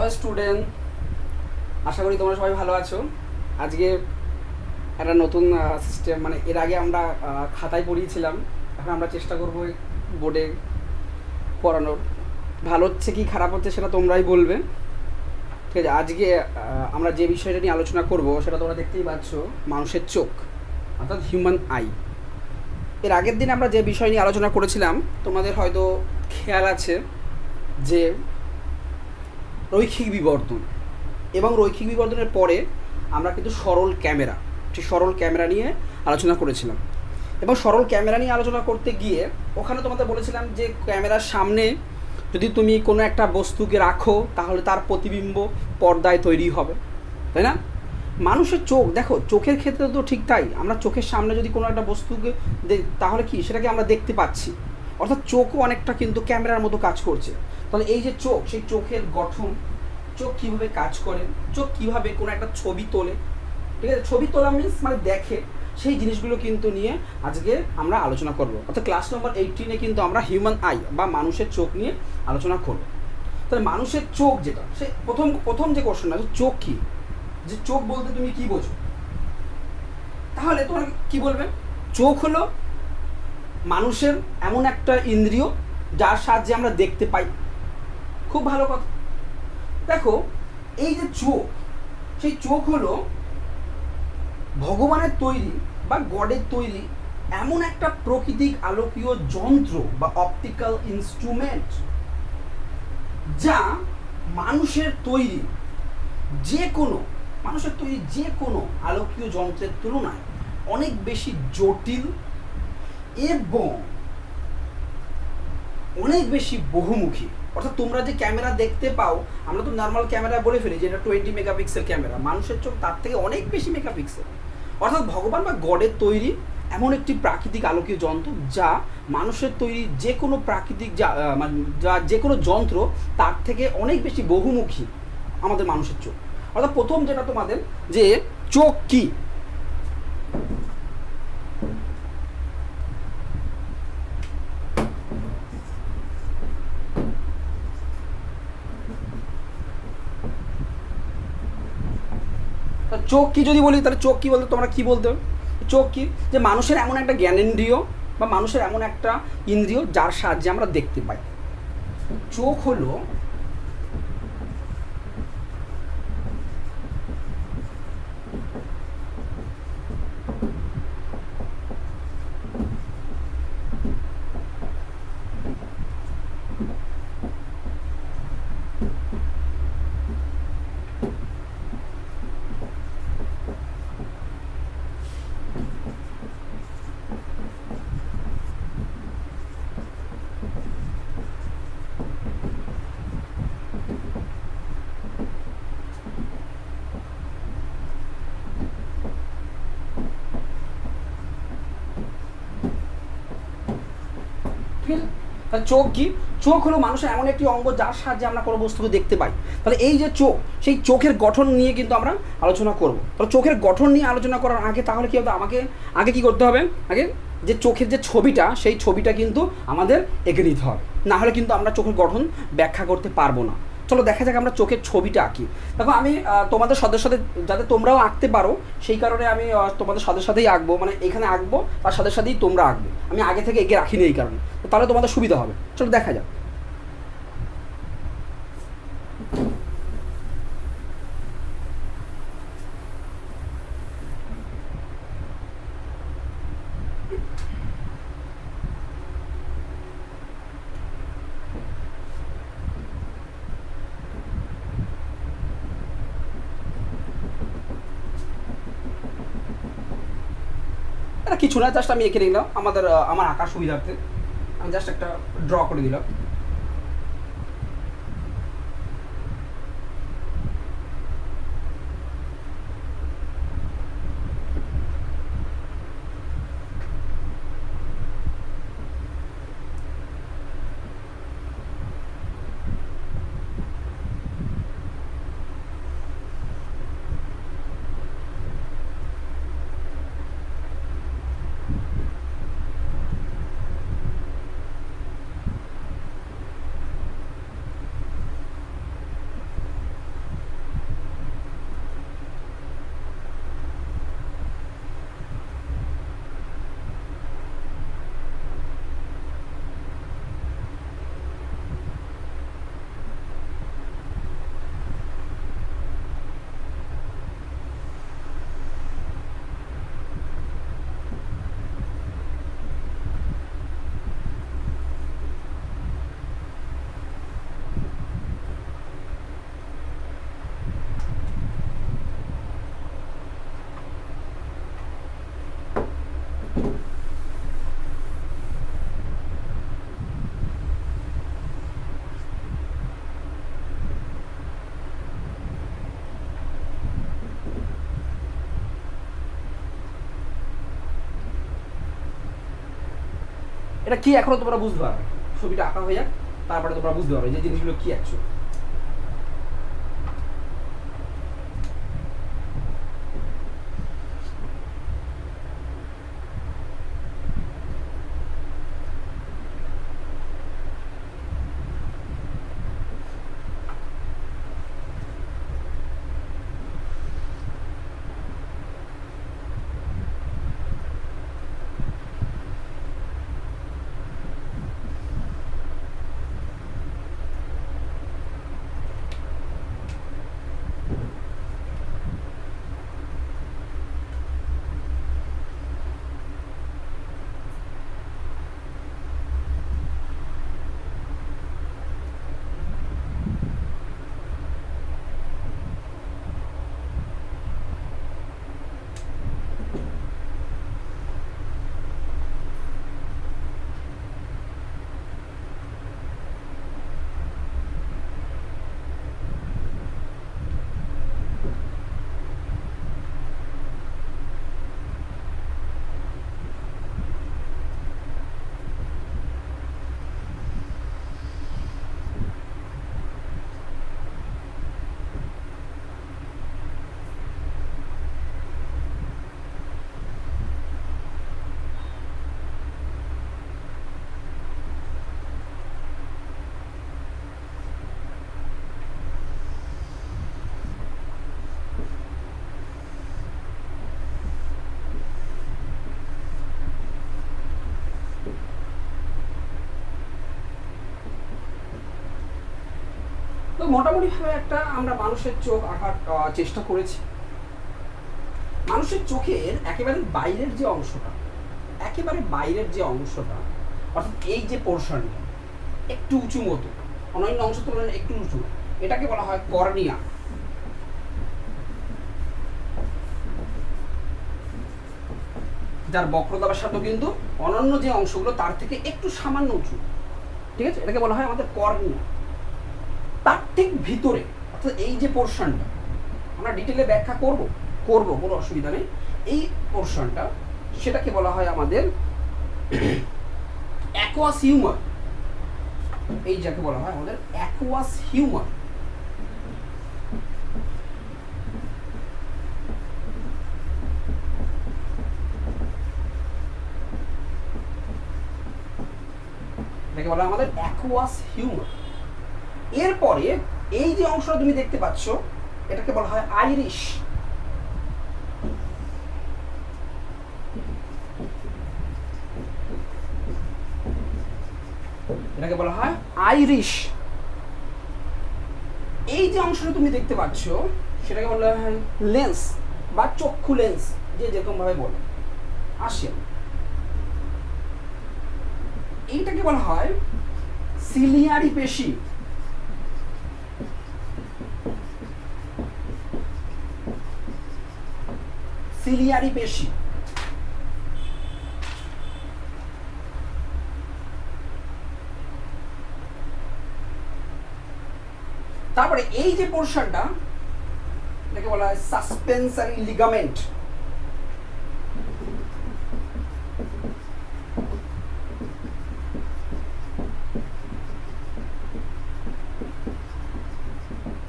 Hello student, আশা করি তোমরা সবাই ভালো আছো। আজকে একটা নতুন সিস্টেম, মানে এর আগে আমরা খাতায় পড়িয়েছিলাম, এখন আমরা চেষ্টা করবো বোর্ডে পড়ানোর। ভালো হচ্ছে কি খারাপ হচ্ছে সেটা তোমরাই বলবে, ঠিক আছে? আজকে আমরা যে বিষয়টা নিয়ে আলোচনা করব সেটা তোমরা দেখতেই পাচ্ছ, মানুষের চোখ, অর্থাৎ হিউম্যান আই। এর আগের দিন আমরা যে বিষয় নিয়ে আলোচনা করেছিলাম তোমাদের হয়তো খেয়াল আছে যে রৈখিক বিবর্তন, এবং রৈখিক বিবর্তনের পরে আমরা কিন্তু সরল ক্যামেরা, ঠিক সরল ক্যামেরা নিয়ে আলোচনা করেছিলাম। এবং সরল ক্যামেরা নিয়ে আলোচনা করতে গিয়ে ওখানে তোমাদের বলেছিলাম যে ক্যামেরার সামনে যদি তুমি কোনো একটা বস্তুকে রাখো তাহলে তার প্রতিবিম্ব পর্দায় তৈরি হবে, তাই না? মানুষের চোখ দেখো, চোখের ক্ষেত্রে তো ঠিক তাই। আমরা চোখের সামনে যদি কোনো একটা বস্তুকে তাহলে কি সেটাকে আমরা দেখতে পাচ্ছি, অর্থাৎ চোখও অনেকটা কিন্তু ক্যামেরার মতো কাজ করছে। তাহলে এই যে চোখ, সেই চোখের গঠন, চোখ কীভাবে কাজ করে, চোখ কীভাবে কোনো একটা ছবি তোলে, ঠিক আছে? ছবি তোলা মিনস মানে দেখে, সেই জিনিসগুলো কিন্তু নিয়ে আজকে আমরা আলোচনা করব। অর্থাৎ ক্লাস নম্বর 18-এ কিন্তু আমরা হিউম্যান আই বা মানুষের চোখ নিয়ে আলোচনা করব। তাহলে মানুষের চোখ যেটা, সে প্রথম যে কোশ্চেন আছে, চোখ কী, যে চোখ বলতে তুমি কি বোঝো? তাহলে তোমার কি বলবে? চোখ হলো মানুষের এমন একটা ইন্দ্রিয় যার সাহায্যে আমরা দেখতে পাই। খুব ভালো কথা। দেখো, এই যে চোখ, সেই চোখ হলো ভগবানের তৈরি বা গডের তৈরি এমন একটা প্রাকৃতিক আলোকীয় যন্ত্র বা অপটিক্যাল ইনস্ট্রুমেন্ট, যা মানুষের তৈরি যে কোনো আলোকীয় যন্ত্রের তুলনায় অনেক বেশি জটিল এবং অনেক বেশি বহুমুখী। অর্থাৎ তোমরা যে ক্যামেরা দেখতে পাও, আমরা তো নর্মাল ক্যামেরা বলে ফেলি যে এটা 20 মেগাপিক্সেল ক্যামেরা, মানুষের চোখ তার থেকে অনেক বেশি মেগাপিক্সেল। অর্থাৎ ভগবান বা গডের তৈরি এমন একটি প্রাকৃতিক আলোকীয় যন্ত্র যা মানুষের তৈরি যে কোনো প্রাকৃতিক যা যে কোনো যন্ত্র তার থেকে অনেক বেশি বহুমুখী আমাদের মানুষের চোখ। অর্থাৎ প্রথম যেটা তোমাদের, যে চোখ কি, চোখ কি যদি বলি তাহলে চোখ কি বলতে তোমরা কি বলতে হবে? চোখ কি, যে মানুষের এমন একটা জ্ঞানেন্দ্রিয় বা মানুষের এমন একটা ইন্দ্রিয় যার সাহায্যে আমরা দেখতে পাই। চোখ হলো চোখ কি, চোখ হলো মানুষের এমন একটি অঙ্গ যার সাহায্যে আমরা কোনো বস্তুকে দেখতে পাই। তাহলে এই যে চোখ, সেই চোখের গঠন নিয়ে কিন্তু আমরা আলোচনা করব। তাহলে চোখের গঠন নিয়ে আলোচনা করার আগে তাহলে কী হবে, আমাকে আগে কী করতে হবে, আগে যে চোখের যে ছবিটা, সেই ছবিটা কিন্তু আমাদের এঁকে নিতে হবে, না হলে কিন্তু আমরা চোখের গঠন ব্যাখ্যা করতে পারবো না। চলো দেখা যাক আমরা চোখের ছবিটা আঁকি। দেখো, আমি তোমাদের সাথে সাথে যাতে তোমরাও আঁকতে পারো সেই কারণে আমি তোমাদের সাথে সাথেই আঁকবো, মানে এখানে আঁকবো তার সাথে সাথেই তোমরা আঁকবে। আমি আগে থেকে এঁকে রাখিনি এই কারণে, তাহলে তোমাদের সুবিধা হবে। চলো দেখা যাক। এটা কিছু না, জাস্ট আমি এঁকে নিলাম আমার আঁকার সুবিধার্থে। আমি জাস্ট একটা ড্র করে দিলাম। এটা কি এখনো তোমরা বুঝতে পারবে, ছবিটা আঁকা হয়ে যাক, তারপরে তোমরা বুঝতে পারবে যে জিনিসগুলো কি অ্যাকচুয়ালি। তো মোটামুটিভাবে একটা আমরা মানুষের চোখ আঁকার চেষ্টা করেছি। মানুষের চোখের একেবারে বাইরের যে অংশটা, অর্থাৎ এই যে পোর্শনটা একটু উঁচু মতো, অন্যান্য অংশ তুলনায় একটু উঁচু, এটাকে বলা হয় কর্নিয়া। যার বক্রতা বা সাথে কিন্তু অন্যান্য যে অংশগুলো তার থেকে একটু সামান্য উঁচু, ঠিক আছে, এটাকে বলা হয় আমাদের কর্নিয়া। তার ঠিক ভিতরে অর্থাৎ এই যে পোর্শনটা আমরা ডিটেলে ব্যাখ্যা করব কোনো অসুবিধা নেই। এই পোর্শনটা সেটাকে বলা হয় আমাদের অ্যাকুয়াস হিউমার। এই যাকে বলা হয় আমাদের অ্যাকুয়াস হিউমার। এটাকে বলা হয় আমাদের অ্যাকুয়াস হিউমার। এরপরে এই যে অংশটা তুমি দেখতে পাচ্ছ এটাকে বলা হয় আইরিশ। এটাকে বলা হয় আইরিশ। এই যে অংশটা তুমি দেখতে পাচ্ছ সেটাকে বলা হয় লেন্স বা চক্ষু লেন্স, যে যেরকম ভাবে বলে আসে। এইটাকে বলা হয় সিলিয়ারি পেশি। সিলিয়ারি পেশি। তারপরে এই যে পোর্শনটা এটাকে বলা হয় সাসপেন্সারি লিগামেন্ট।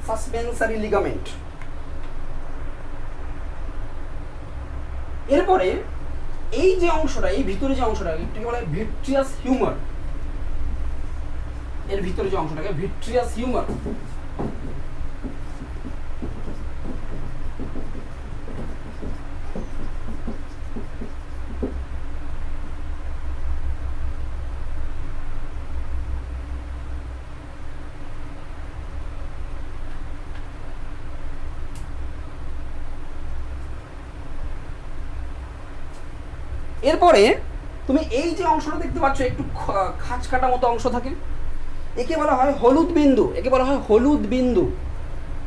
Suspensory ligament. এরপরে এই যে অংশটা, এই ভিতরে যে অংশটা এটাকে বলা হয় ভিট্রিয়াস হিউমার। এর ভিতরে যে অংশটাকে ভিট্রিয়াস হিউমার। এরপরে তুমি এই যে অংশটা দেখতে পাচ্ছ একটু খাঁজ কাটা মতো অংশ থাকে, একে বলা হয় হলুদ বিন্দু। একে বলা হয় হলুদ বিন্দু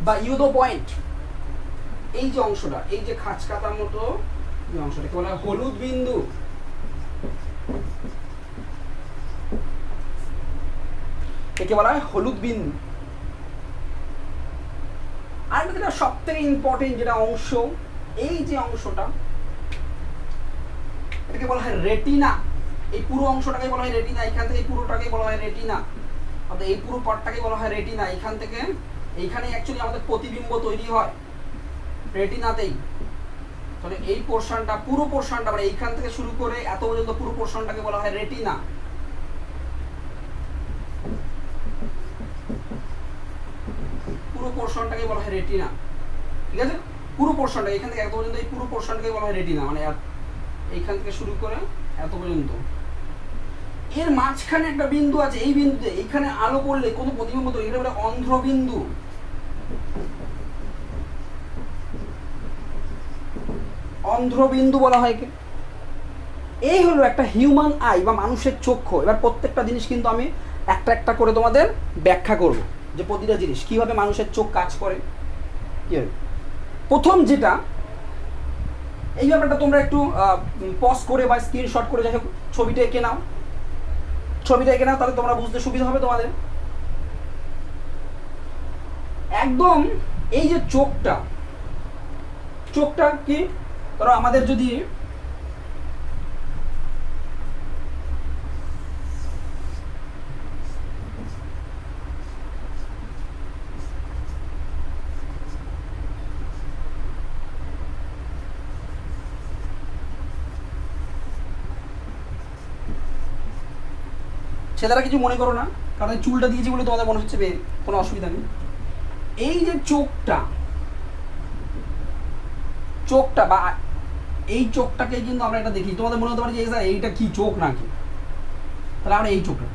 বা ইউদো পয়েন্ট। এই যে অংশটা, এই যে খাঁজ কাটার মতো যে অংশটাকে বলা হয় হলুদ বিন্দু। একে বলা হয় হলুদ বিন্দু। আর যেটা সব থেকে ইম্পর্টেন্ট যেটা অংশ, এই যে অংশটা এটাকে বলা হয় রেটিনা। এই পুরো অংশটাকে বলা হয় রেটিনা, এখান থেকে এই পুরোটাকে বলা হয় রেটিনা, অর্থাৎ এই পুরো পার্টটাকে বলা হয় রেটিনা। এখান থেকে এইখানে অ্যাকচুয়ালি আমাদের প্রতিবিম্ব তৈরি হয় রেটিনাতেই। তাহলে এই পোর্শনটা, পুরো পোর্শনটা মানে এইখান থেকে শুরু করে এত পর্যন্ত পুরো পোর্শনটাকে বলা হয় রেটিনা। পুরো পোর্শনটাকে বলা হয় রেটিনা, ঠিক আছে? পুরো পোর্শনটা এখান থেকে এত পর্যন্ত, এই পুরো পোর্শনটাকে বলা হয় রেটিনা, মানে এইখান থেকে শুরু করে এত পর্যন্ত। এর মাঝখানে একটা বিন্দু আছে, এই বিন্দুতে এইখানে আলো পড়লে কোনো প্রতিবিম্ব তৈরি, এটা বলে অন্ধ্রবিন্দু। অন্ধ্রবিন্দু বলা হয় কে? এই হলো একটা হিউম্যান আই বা মানুষের চক্ষু। এবার প্রত্যেকটা জিনিস কিন্তু আমি একটা একটা করে তোমাদের ব্যাখ্যা করব, যে প্রতিটা জিনিস কিভাবে মানুষের চোখ কাজ করে। প্রথম যেটা, এই ব্যাপারটা তোমরা একটু পজ করে বা স্ক্রিনশট করে যাই হোক ছবিটা এঁকে নাও, ছবিটা এঁকে নাও, তাহলে তোমরা বুঝতে সুবিধা হবে তোমাদের। একদম এই যে চোখটা, চোখটা কি ধরো আমাদের যদি ছেলেরা কিছু মনে করো না, কারণ এই চুলটা দিয়েছি বলে তোমাদের মনে হচ্ছে কোনো অসুবিধা নেই। এই যে চোখটা, চোখটা বা এই চোখটাকে কিন্তু আমরা এটা দেখি, তোমাদের মনে হতে পারে যে এইটা কি চোখ নাকি, তাহলে আমরা এই চোখটা,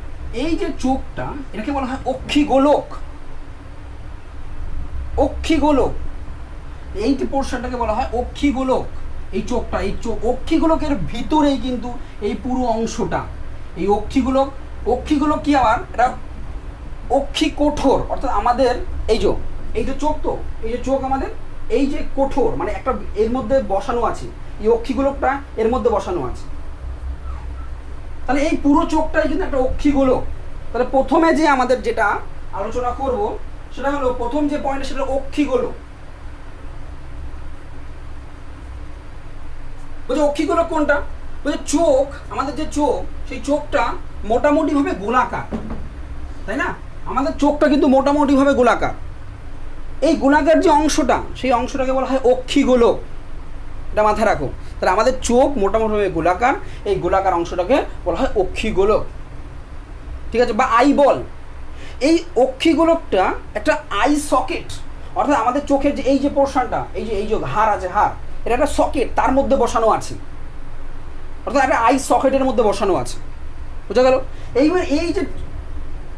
এই যে চোখটা এটাকে বলা হয় অক্ষিগোলক। অক্ষিগোলক, এই পোর্শনটাকে বলা হয় অক্ষিগোলক। এই চোখটা, এই অক্ষিগোলকের ভিতরেই কিন্তু এই পুরো অংশটা, এই অক্ষিগোলক। অক্ষিগোলক কি আবার, এটা অক্ষি কঠোর, অর্থাৎ আমাদের এই যে চোখ, তো এই যে চোখ আমাদের এই যে কঠোর, মানে একটা এর মধ্যে বসানো আছে, এই অক্ষিগোলকটা এর মধ্যে বসানো আছে। তাহলে এই পুরো চোখটাই কিন্তু একটা অক্ষিগোলক। তাহলে প্রথমে যে আমাদের যেটা আলোচনা করব সেটা হলো, প্রথম যে পয়েন্ট সেটা অক্ষিগোলক। বলছে অক্ষিগোলক কোনটা? বলছে চোখ, আমাদের যে চোখ, সেই চোখটা মোটামুটিভাবে গোলাকার, তাই না? আমাদের চোখটা কিন্তু মোটামুটিভাবে গোলাকার। এই গোলাকার যে অংশটা, সেই অংশটাকে বলা হয় অক্ষিগোলক। এটা মাথায় রাখো। তাহলে আমাদের চোখ মোটামুটিভাবে গোলাকার, এই গোলাকার অংশটাকে বলা হয় অক্ষিগোলক, ঠিক আছে? বা আইবল। এই অক্ষিগোলকটা একটা আই সকেট, অর্থাৎ আমাদের চোখের যে এই যে পোর্শনটা, এই যে হাড় আছে, হাড়, এটা একটা সকেট, তার মধ্যে বসানো আছে, অর্থাৎ একটা আই সকেটের মধ্যে বসানো আছে। বোঝা গেল? এইবার এই যে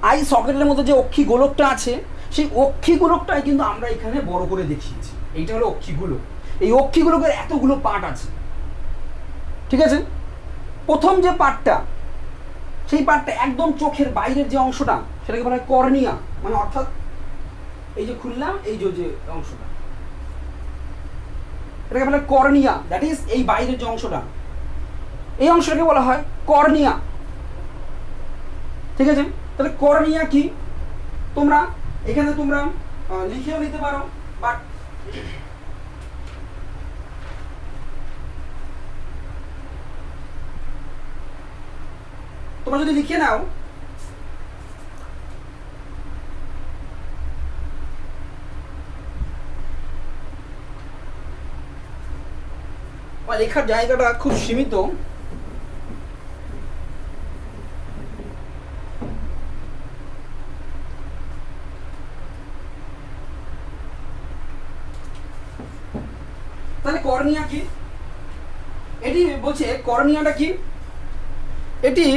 আই সকেটের মধ্যে যে অক্ষিগোলকটা আছে, সেই অক্ষিগোলকটাই কিন্তু আমরা এখানে বড় করে দেখিয়েছি। এইটা হলো অক্ষিগোলক। এই অক্ষিগোলকের এতগুলো পার্ট আছে, ঠিক আছে? প্রথম যে পার্টটা, সেই পার্টটা একদম চোখের বাইরের যে অংশটা, সেটাকে বলা হয় কর্নিয়া, মানে অর্থাৎ এই যে খুললাম, এই যে অংশটা, এটাকে বলা হয় কর্নিয়া। দ্যাট ইজ এই বাইরের যে অংশটা, এই অংশটাকে বলা হয় কর্নিয়া, ঠিক আছে? তাহলে কর্নিয়া কি, তোমরা এখানে তোমরা লিখেও নিতে পারো, বাট তোমরা যদি লিখে নাও, লেখার জায়গাটা খুব সীমিত, তাহলে কর্নিয়া কি? এটি বলছে কর্নিয়াটা কি, এটি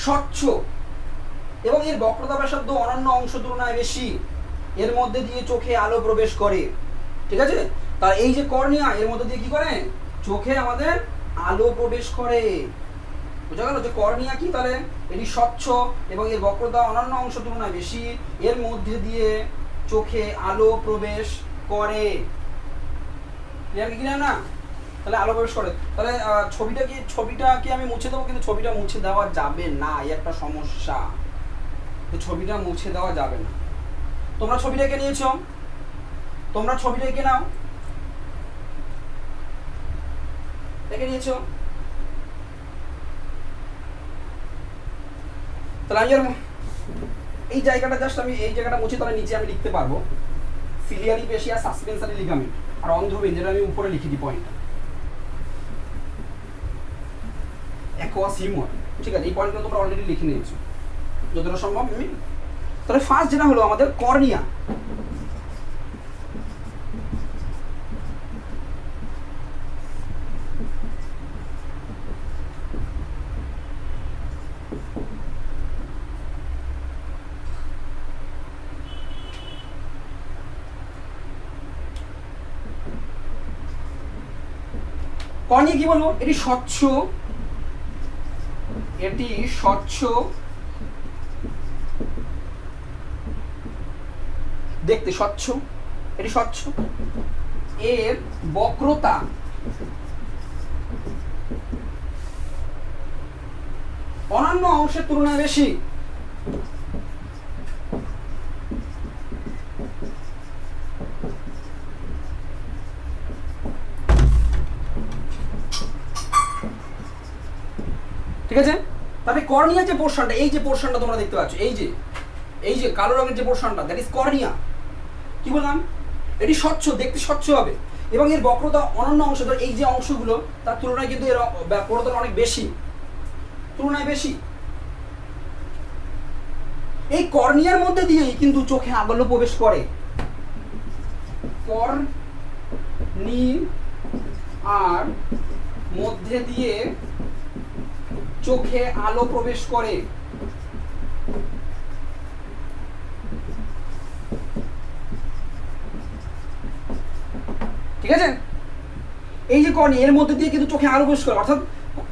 স্বচ্ছ এবং এর বক্রতা ব্যাসার্ধ অন্যান্য অংশ তুলনায় বেশি, এর মধ্যে দিয়ে চোখে আলো প্রবেশ করে, ঠিক আছে? তার এই যে কর্নিয়া, এর মধ্যে দিয়ে কি করে, চোখে আমাদের আলো প্রবেশ করে। বোঝা গেল যে কর্নিয়া কি? তাহলে এটি স্বচ্ছ এবং এর বক্রতা অন্যান্য অংশ তুলনায় বেশি, এর মধ্যে দিয়ে চোখে আলো প্রবেশ করে। ক্লিয়ার কি না? তাহলে আলো প্রবেশ করে। তাহলে ছবিটা কি আমি মুছে দেবো? কিন্তু ছবিটা মুছে দেওয়া যাবে না, এই একটা সমস্যা, ছবিটা মুছে দেওয়া যাবে না। তোমরা ছবিটা এঁকে নিয়েছো, তোমরা ছবিটা এঁকে নাও, এঁকে নিয়েছো। তাহলে আমি এই জায়গাটা জাস্ট আমি এই জায়গাটা মুছে তাহলে নিচে আমি লিখতে পারবো সিলিয়ারি পেশিয়া সাসপেন্সারি লিগামেন্ট আর অন্ধ্রবেন, যেটা আমি উপরে লিখে দিই পয়েন্টটা অ্যাকোয়াস হিউমার। ঠিক আছে, এই পয়েন্টগুলো তোমরা অলরেডি লিখে নিয়েছো যতটা সম্ভব আমি। তাহলে ফার্স্ট যেটা হলো আমাদের কর্নিয়া। কর্নিয়া কি বলবো? এটি স্বচ্ছ, এটি স্বচ্ছ দেখতে, স্বচ্ছ, এটি স্বচ্ছ, এর বক্রতা অন্যান্য অংশের তুলনায় বেশি। ঠিক আছে, তাহলে কর্নিয়া যে পোর্শনটা, এই যে পোর্শনটা তোমরা দেখতে পাচ্ছ, এই যে কালো রঙের যে পোর্শনটা, দ্যাট ইজ কর্নিয়া। কি বললাম? এটি স্বচ্ছ, দেখতে স্বচ্ছ হবে এবং এর বক্রতা অন্যান্য অংশ, ধর এই যে অংশগুলো তার তুলনায় কিন্তু এর বক্রতা অনেক বেশি, তুলনায় বেশি। এই কর্নিয়ার মধ্যে দিয়েই কিন্তু চোখে আলো প্রবেশ করে। কর্নিয়ার মধ্যে দিয়ে চোখে আলো প্রবেশ করে। ঠিক আছে, এই যে কর্নিয়া এর মধ্যে দিয়ে কিন্তু চোখে আলো প্রবেশ করে, অর্থাৎ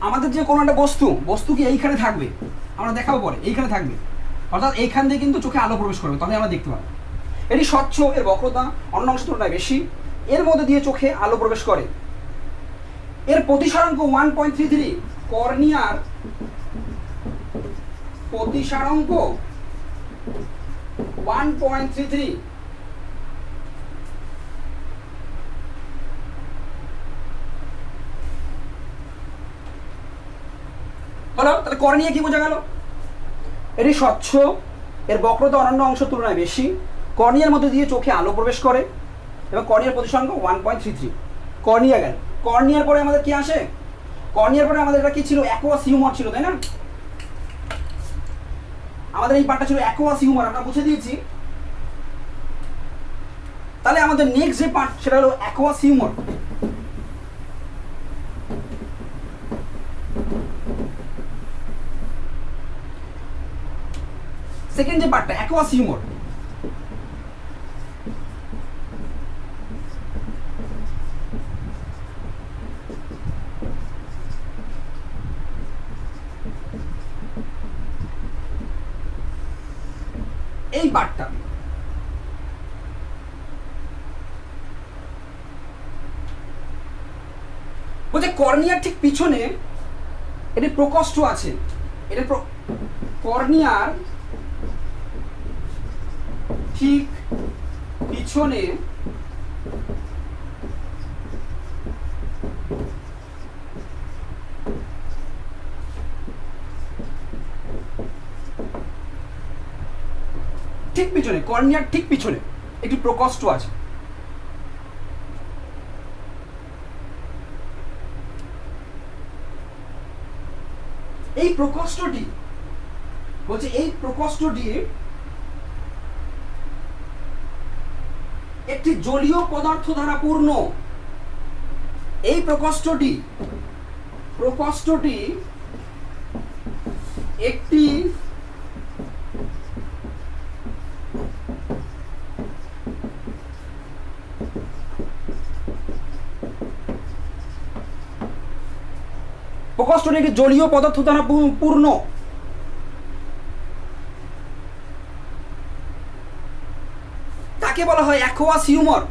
আমাদের যে কোনো একটা বস্তু কি এইখানে থাকবে, আমরা দেখাবো পরে, এইখানে থাকবে, অর্থাৎ এইখান দিয়ে কিন্তু চোখে আলো প্রবেশ করবে, তাহলে আমরা দেখতে পাবো। এটি স্বচ্ছ, এর বক্রতা অন্য অংশের তুলনায় বেশি, এর মধ্যে দিয়ে চোখে আলো প্রবেশ করে। এর প্রতিসারাঙ্ক 1.33। কর্নিয়ার প্রতিসারাঙ্ক 1.33। হলো, তাহলে কর্নিয়া কি বোঝা গেল? এটি স্বচ্ছ, এর বক্রতা অন্যান্য অংশের তুলনায় বেশি, কর্নিয়ার মধ্যে দিয়ে চোখে আলো প্রবেশ করে এবং কর্নিয়ার প্রতিসারাঙ্ক 1.33। কর্নিয়া গেল। কর্নিয়ার পরে আমাদের কি আসে? কর্নিয়ার পরে আমাদের এটা কি ছিল? অ্যাকোয়াস হিউমার ছিল, তাই না? আমাদের এই পার্টটা ছিল অ্যাকোয়াস হিউমার, আমরা বুঝে দিয়েছি। তাহলে আমাদের নেক্সট যে পার্ট সেটা হলো অ্যাকোয়াস হিউমার। সেকেন্ড যে পার্টটা অ্যাকোয়াস হিউমার, এই পার্টটা বলছে কর্নিয়ার ঠিক পিছনে এটি প্রকোষ্ঠ আছে। এটা কর্নিয়ার ঠিক পিছনে কর্নিয়ার ঠিক পিছনে একটি প্রকোষ্ঠ আছে। এই প্রকোষ্ঠটি বলছে একটি জলীয় পদার্থ দ্বারা পূর্ণ। এই প্রকোষ্ঠটি একটি জলীয় পদার্থ দ্বারা পূর্ণ। তাকে বলা হয় অ্যাকোয়াস হিউমার।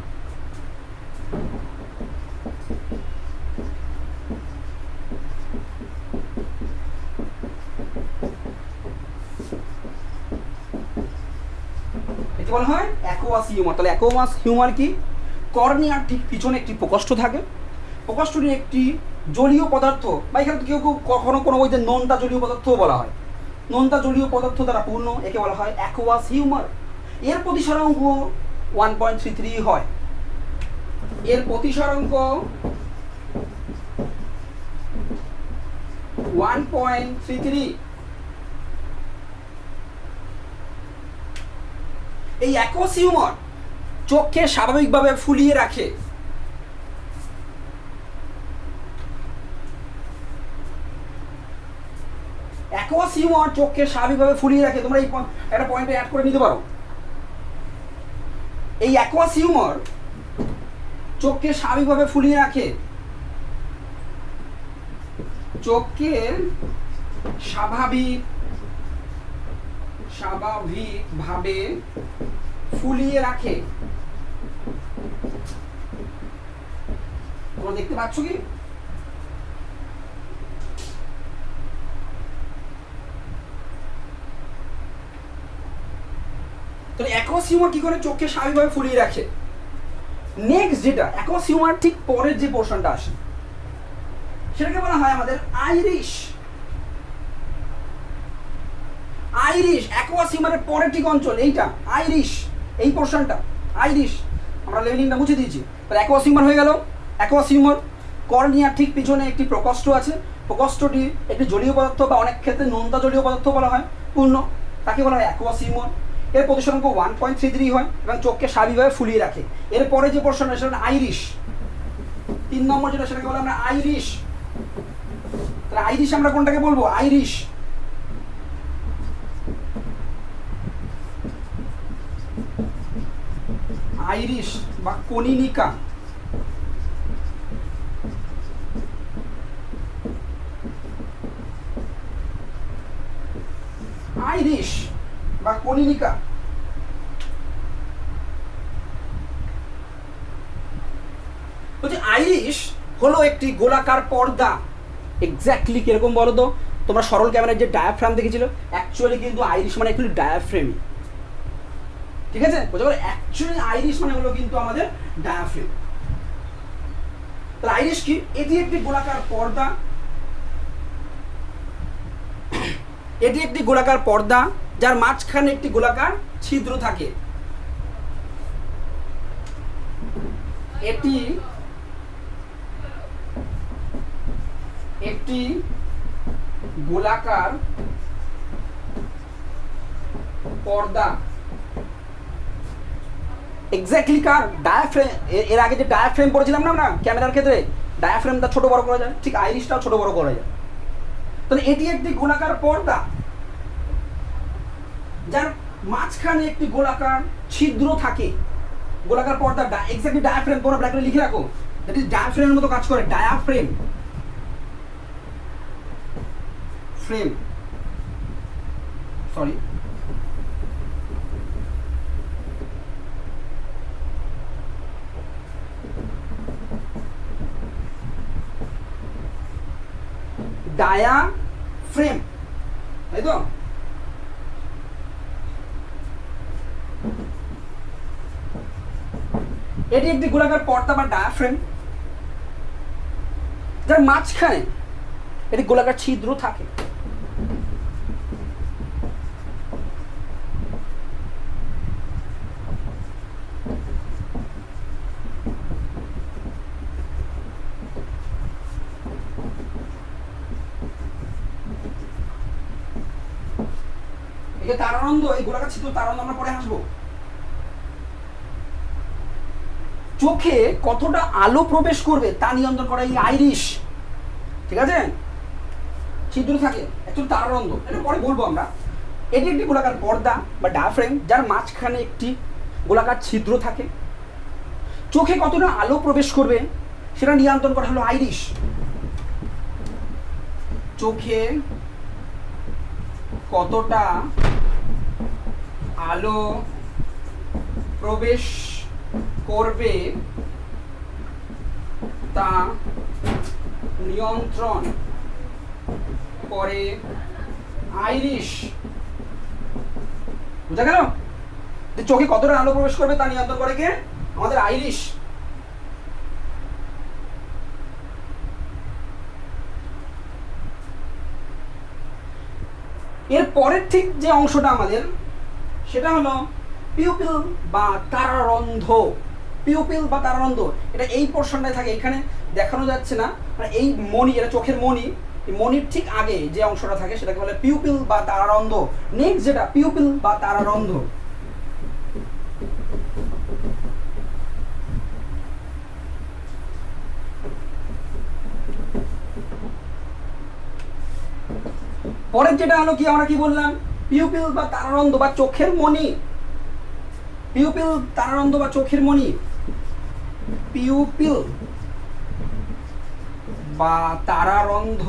একে বলা হয় অ্যাকোয়াস হিউমার। তাহলে অ্যাকোয়াস হিউমার কি? কর্নিয়ার ঠিক পিছনে একটি প্রকোষ্ঠ থাকে, প্রকোষ্ঠটি একটি জলীয় পদার্থ, বা এখানে কেউ কখনো কোনো বইতে নোনতা জলীয় পদার্থও বলা হয়। নোনতা জলীয় পদার্থ দ্বারা পূর্ণ, একে বলা হয় অ্যাকুয়াস হিউমার। এর প্রতিসরাঙ্ক 1.33 হয়। এর প্রতিসরাঙ্ক 1.33। এই অ্যাকুয়াস হিউমার চোখকে স্বাভাবিকভাবে ফুলিয়ে রাখে। অ্যাকুয়াস হিউমার চোখকে স্বাভাবিকভাবে ফুলিয়ে রাখে। তোমরা এই একটা পয়েন্টে অ্যাড করে নিতে পারো। এই অ্যাকুয়াস হিউমার চোখকে স্বাভাবিকভাবে ফুলিয়ে রাখে। চোখকে স্বাভাবিকভাবে ফুলিয়ে রাখে। তোমরা দেখতে পাচ্ছ কি? তাহলে অ্যাকুয়াস হিউমার কি করে চোখকে স্বাভাবিকভাবে ফুলিয়ে রাখে? নেক্সট যেটা অ্যাকুয়াস হিউমার ঠিক পরের যে পোর্শনটা আসে সেটাকে বলা হয় আমাদের আইরিশ। আইরিশ অ্যাকুয়াস হিউমারের পরের ঠিক অঞ্চল এইটা আইরিশ, এই পোর্শনটা আইরিশ। আমরা লেভেলিংটা মুছে দিয়েছি। তাহলে অ্যাকুয়াস হিউমার হয়ে গেল। অ্যাকুয়াস হিউমার কর্নিয়ার ঠিক পিছনে একটি প্রকোষ্ঠ আছে। প্রকোষ্ঠটি একটি জলীয় পদার্থ বা অনেক ক্ষেত্রে নোনতা জলীয় পদার্থ বলা হয় পূর্ণ, তাকে বলা হয় অ্যাকুয়াস হিউমার। এর প্রতিসরাঙ্ক 1.33 হয় এবং চোখকে স্বাভাবিকভাবে ফুলিয়ে রাখে। এরপরে যে পোর্শন সেটা আইরিশ। 3 নম্বর যেটা সেটাকে বলে আমরা আইরিশ। তাহলে আইরিশ আমরা কোনটাকে বলবো? আইরিশ। আইরিশ বা কনিনিকা। আইরিশ বা কনিনিকা। বলছি আইরিশ হলো একটি গোলাকার পর্দা। এক্স্যাক্টলি কিরকম বলো তো? তোমরা সরল ক্যামেরার যে ডায়াফ্রাম দেখেছিল, অ্যাকচুয়ালি কিন্তু আইরিশ মানে অ্যাকচুয়ালি ডায়াফ্রেমই। ঠিক আছে, বুঝতে পারো? অ্যাকচুয়ালি আইরিশ মানে হলো কিন্তু আমাদের ডায়াফ্রেম। তাহলে আইরিশ কি? এটি একটি গোলাকার পর্দা। এটি একটি গোলাকার পর্দা যার মাঝখানে একটি গোলাকার ছিদ্র থাকে। এটি একটি গোলাকার পর্দা। এক্স্যাক্টলি কার? ডায়াফ্রেম। এর আগে যে ডায়াফ্রেম পড়েছিলাম না আমরা ক্যামেরার ক্ষেত্রে, ডায়াফ্রেমটা ছোট বড় করা যায়, ঠিক আইরিশটাও ছোট বড় করা যায়। তাহলে এটি একটি গোলাকার পর্দা যার মাঝখানে একটি গোলাকার ছিদ্র থাকে। গোলাকার পর্দা এক্স্যাক্টলি ডায়াফ্রেম। তোমরা ব্র্যাকেটে লিখে রাখো, দ্যাট ইজ ডায়াফ্রেমের মতো কাজ করে। ডায়াফ্রেম, ফ্রেম, সরি, ডায়াফ্রেম, তাই তো? এটি একটি গোলাকার পর্দা বা ডায়াফ্রেম যার মাঝখানে একটি গোলাকার ছিদ্র থাকে। একে তারানন্দ, এই গোলাকার ছিদ্র তারানন্দ আমরা পরে আসবো। চোখে কতটা আলো প্রবেশ করবে তা নিয়ন্ত্রণ করে এই আইরিশ। ঠিক আছে, ছিদ্র থাকে অ্যাকচুয়ালি তারানন্দ, এটা পরে বলবো আমরা। এটি একটি গোলাকার পর্দা বা ডায়াফ্রেম যার মাঝখানে একটি গোলাকার ছিদ্র থাকে। চোখে কতটা আলো প্রবেশ করবে সেটা নিয়ন্ত্রণ করা হলো আইরিশ। চোখে কতটা আলো প্রবেশ করবে তা নিয়ন্ত্রণ করে আইরিশ। বুঝা গেল? চোখে কতটা আলো প্রবেশ করবে তা নিয়ন্ত্রণ করে কে? আমাদের আইরিশ। এর পরের ঠিক যে অংশটা আমাদের, সেটা হলো পিউপিল বা তারারন্ধ্র। পিউপিল বা তারারন্ধ্র, এটা এই পোর্শনটায় থাকে, এখানে দেখানো যাচ্ছে না, মানে এই মণি, এটা চোখের মণি, এই মণির ঠিক আগে যে অংশটা থাকে সেটাকে বলে পিউপিল বা তারারন্ধ্র। নেক্সট যেটা পিউপিল বা তারারন্ধ্র, পরের যেটা হলো কি, আমরা কি বললাম, পিউপিল বা তারারন্ধ্র বা চোখের মণি। পিউপিল তারারন্ধ্র বা চোখের মণি, পিউপিল বা তারারন্ধ্র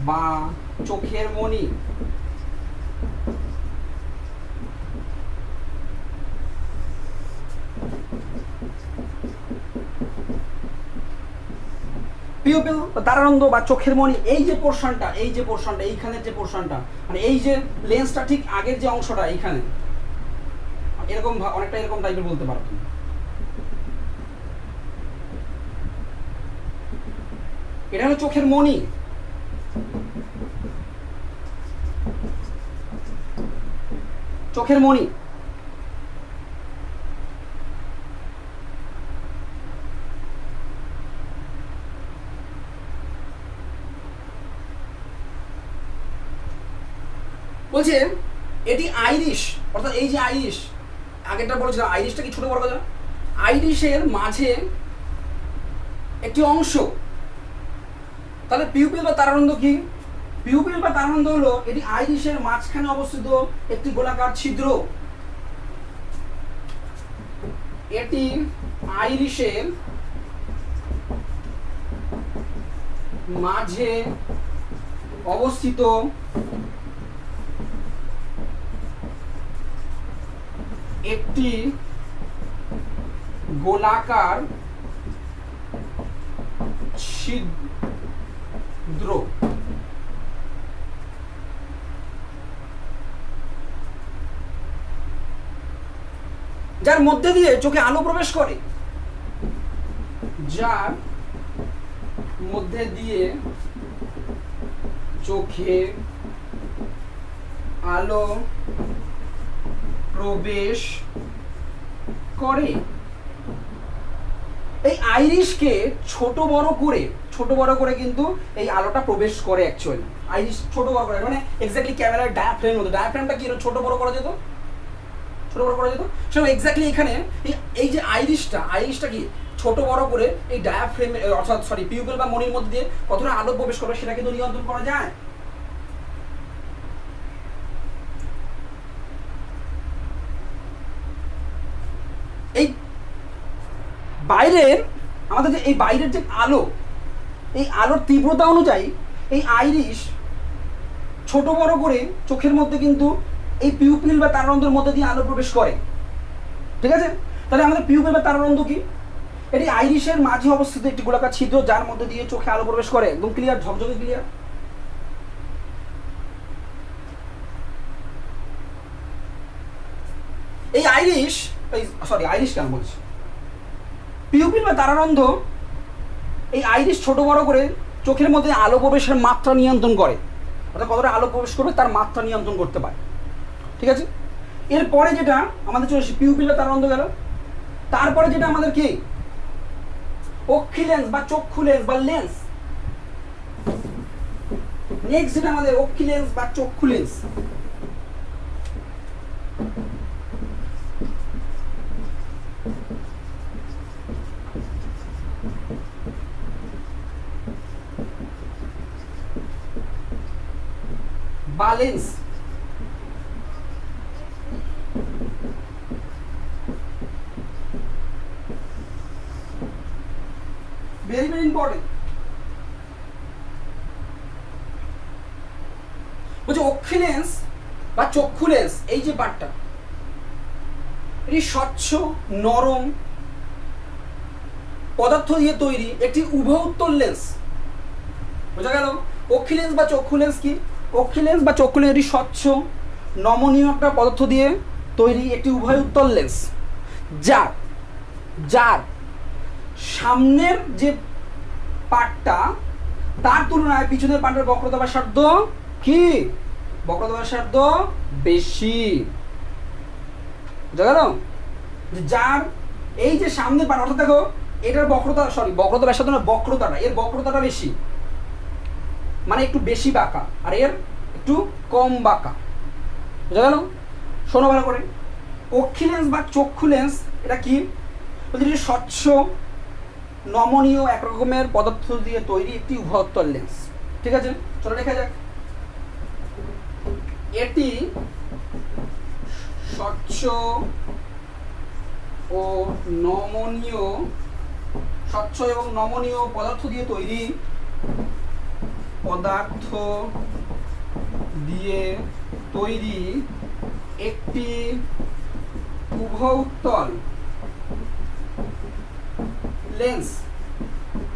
বা চোখের মণি। পিউপিল বা তারারন্ধ্র বা চোখের মণি, এই যে পোর্শনটা, এইখানের যে পোর্শনটা, মানে এই যে লেন্সটা ঠিক আগের যে অংশটা এইখানে, এরকম অনেকটা এরকম টাইপের বলতে পারো তুমি। এটা হলো চোখের মণি। চোখের মণি বলছে এটি আইরিশ, অর্থাৎ এই যে আইরিশ, আগেরটা বলেছিলাম আইরিশটা কি ছোট বড় কথা, আইরিশের মাঝে একটি অংশ। তাহলে পিউপিল বা তারারন্ধ্র কি? পিউপিল বা তারারন্ধ্র হলো এটি আইরিশের মাঝখানে অবস্থিত একটি গোলাকার ছিদ্র। এটি আইরিশের মাঝে অবস্থিত একটি গোলাকার ছিদ্র। যার মধ্যে দিয়ে চোখে আলো প্রবেশ করে, যার মধ্যে দিয়ে চোখে আলো প্রবেশ করে। এই আইরিশকে ছোট বড় করে কিন্তু এই আলোটা প্রবেশ করে। অ্যাকচুয়ালি আইরিশ ছোট বড় করে, মানে এক্স্যাক্টলি ক্যামেরার ডায়াফ্রেমের মতো, ডায়াফ্রেমটা কি ছোট বড় করা যেত, সেরকম এক্স্যাক্টলি এখানে এই যে আইরিশটা কি ছোট বড় করে এই ডায়াফ্রেম, অর্থাৎ পিউপিল বা মণির মধ্যে দিয়ে কতটা আলো প্রবেশ করবে সেটা কিন্তু নিয়ন্ত্রণ করা যায়। এই বাইরের আমাদের যে এই বাইরের যে আলো, এই আলোর তীব্রতা অনুযায়ী এই আইরিশ ছোট বড় করে চোখের মধ্যে কিন্তু এই পিউপিল বা তারারন্ধ্রের মধ্যে দিয়ে আলো প্রবেশ করে। ঠিক আছে, তাহলে আমাদের পিউপিল বা তারারন্ধ্র কি? এটি আইরিশের মাঝে অবস্থিত একটি গোলাকার ছিদ্র, যার মধ্যে দিয়ে চোখে আলো প্রবেশ করে। একদম ক্লিয়ার, ঝকঝকে ক্লিয়ার। এই আইরিশ কেন বলছি, পিউপিল বা তারারন্ধ্র এই আইরিশ ছোট বড় করে চোখের মধ্যে আলো প্রবেশের মাত্রা নিয়ন্ত্রণ করে, অর্থাৎ কতটা আলো প্রবেশ করবে তার মাত্রা নিয়ন্ত্রণ করতে পারে। ঠিক আছে, এরপরে যেটা আমাদের চলে আসে পিউপিল বা তারারন্ধ্র গেল, তারপরে যেটা আমাদের কি অক্ষি লেন্স বা চক্ষু লেন্স বা লেন্স। নেক্সট যেটা আমাদের অক্ষি লেন্স বা চক্ষু লেন্স। বা লেন্স, ভেরি ভেরি ইম্পর্টেন্ট। বলছে অক্ষি লেন্স বা চক্ষু লেন্স, এই যে পার্টটা, এটি স্বচ্ছ নরম পদার্থ দিয়ে তৈরি একটি উভয় উত্তল লেন্স। বোঝা গেল? অক্ষি লেন্স বা চক্ষু লেন্স কি? অক্ষি লেন্স বা চক্ষু লেন্স এটি স্বচ্ছ নমনীয় একটা পদার্থ দিয়ে তৈরি একটি উভয় উত্তল লেন্স, যার সামনের যে পার্টটা, তার তুলনায় পিছনের পাণ্ডের বক্রতা ব্যাসার্ধ কি, বক্রতা ব্যাসার্ধ বেশি। বুঝা গেল? যার এই যে সামনের পাণ্ড, অর্থাৎ দেখো এটার বক্রতা, সরি বক্রতা ব্যাসার্ধ না, বক্রতাটা, এর বক্রতাটা বেশি, মানে একটু বেশি বাঁকা, আর এর একটু কম বাঁকা। বুঝা গেল? শোনো ভালো করে, অক্ষি লেন্স বা চক্ষু লেন্স এটা কি বলছি, স্বচ্ছ নমনীয় একরকমের পদার্থ দিয়ে তৈরি একটি উভয়তল লেন্স। ঠিক আছে, চলো দেখা যাক। এটি স্বচ্ছ ও নমনীয়, স্বচ্ছ এবং নমনীয় পদার্থ দিয়ে তৈরি, পদার্থ দিয়ে তৈরি একটি উভয়তল লেন্স।